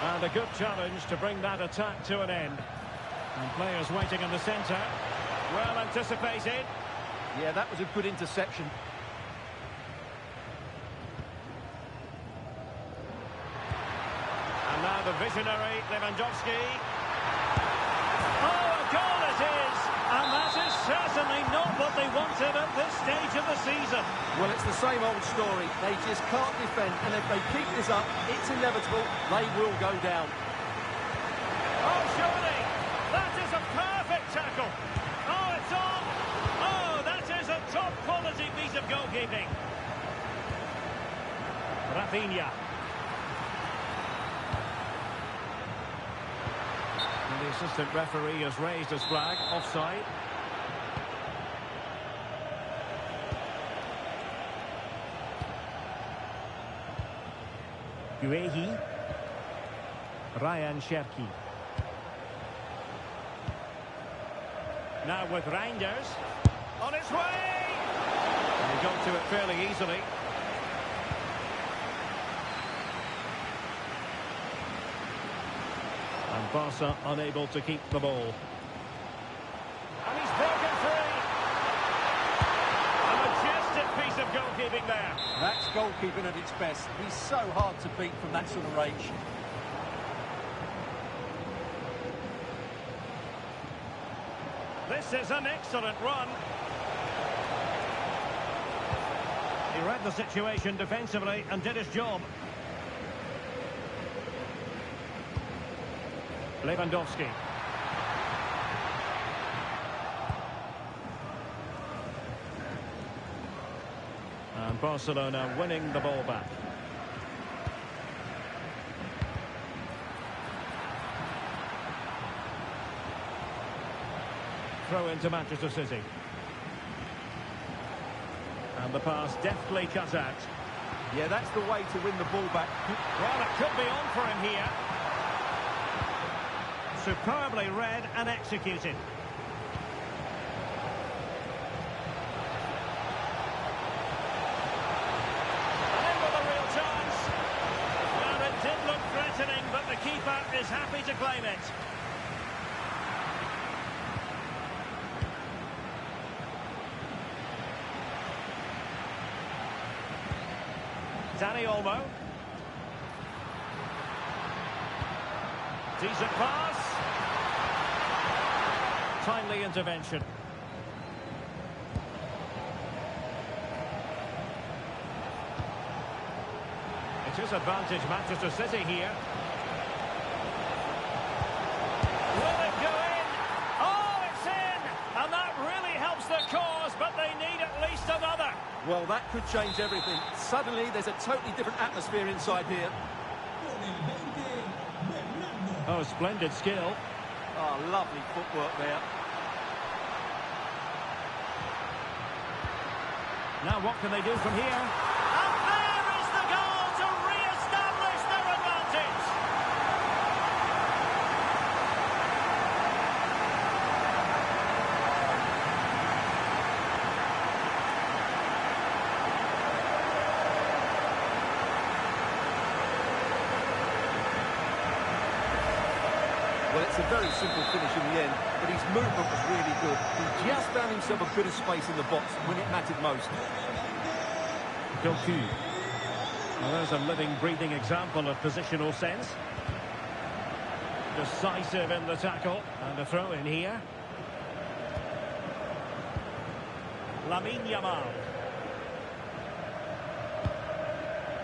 And a good challenge to bring that attack to an end. And players waiting in the centre. Well anticipated. Yeah, that was a good interception. And now the visionary Lewandowski. Oh, a goal it is! And that is certainly not what they wanted at this stage of the season. Well, it's the same old story. They just can't defend, and if they keep this up, it's inevitable. They will go down. Oh, surely! That is a perfect tackle. Oh, it's on. Oh, that is a top-quality piece of goalkeeping. Rafinha. And the assistant referee has raised his flag. Offside. Guehi. Ryan Cherki. Now with Reinders. On its way! And he got to it fairly easily. And Barca unable to keep the ball. And he's broken free! A majestic piece of goalkeeping there. That's goalkeeping at its best. He's so hard to beat from that sort of range. This is an excellent run. He read the situation defensively and did his job. Lewandowski. And Barcelona winning the ball back. Throw into Manchester City. And the pass deftly cut out. Yeah, that's the way to win the ball back. Well, it could be on for him here. Superbly read and executed. And in with a real chance. Well, it did look threatening, but the keeper is happy to claim it. Dani Olmo. Decent pass. Timely intervention. It is advantage Manchester City here. Will it go in? Oh, it's in! And that really helps their cause, but they need at least another. Well, that could change everything. Suddenly, there's a totally different atmosphere inside here. Oh, splendid skill. Oh, lovely footwork there. Now what can they do from here? And there is the goal to re-establish their advantage. Well, it's a very simple finish in the end, but his movement was really good. He just found himself a bit of space in the box when it mattered most. Doku. Well, there's a living, breathing example of positional sense. Decisive in the tackle, and a throw in here. Lamine Yamal.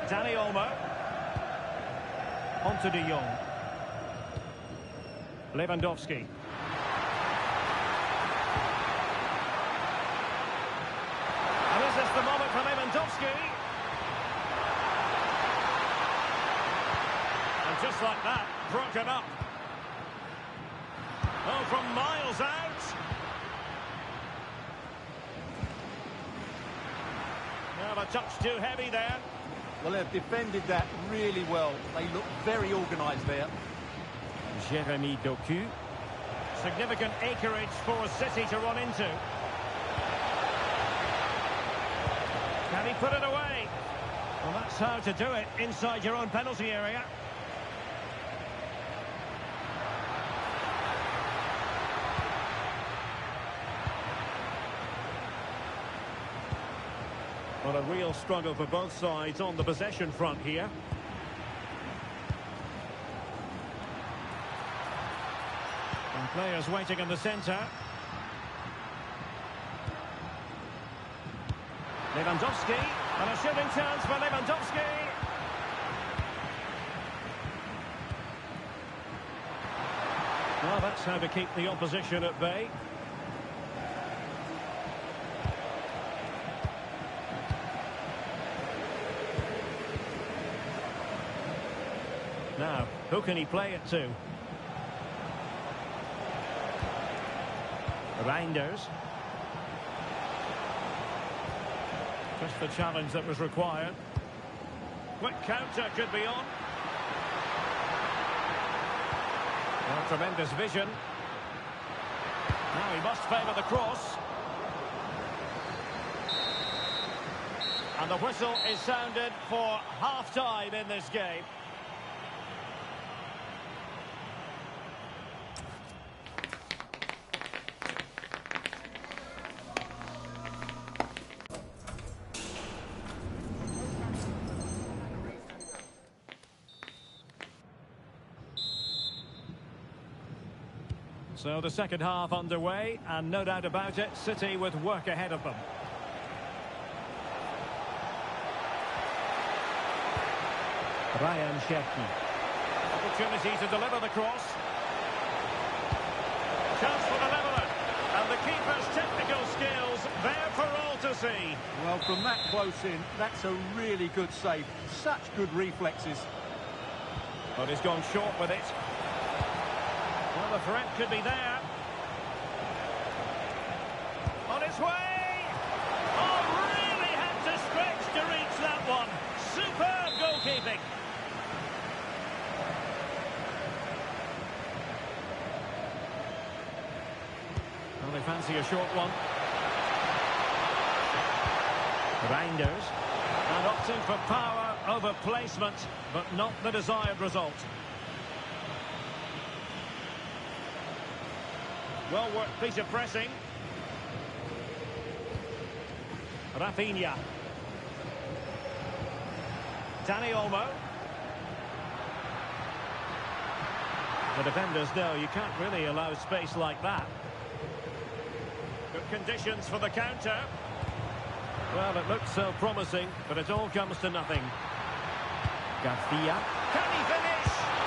Dani Olmo. Onto de Jong. Lewandowski. And this is the moment for Lewandowski. And just like that, broken up. Oh, from miles out. Now a touch too heavy there. Well, they've defended that really well. They look very organised there. Jeremy Doku. Significant acreage for City to run into. Can he put it away? Well, that's how to do it inside your own penalty area. Well, a real struggle for both sides on the possession front here. And players waiting in the centre. Lewandowski, and a shooting chance for Lewandowski. Well, that's how to keep the opposition at bay. Now, who can he play it to? Reinders. Just the challenge that was required. Quick counter could be on. Well, tremendous vision. Now he must favour the cross. And the whistle is sounded for half-time in this game. So the second half underway, and no doubt about it, City with work ahead of them. Ryan Cherki. Opportunity to deliver the cross. Chance for the leveller. And the keeper's technical skills there for all to see. Well, from that close in, that's a really good save. Such good reflexes. But he's gone short with it. Well, the threat could be there. On its way! Oh, really had to stretch to reach that one. Superb goalkeeping. Well, they fancy a short one. Reinders. And opting for power over placement, but not the desired result. Well-worked piece of pressing. Rafinha. Dani Olmo. The defenders know you can't really allow space like that. Good conditions for the counter. Well, it looks so promising, but it all comes to nothing. Garcia. Can he finish?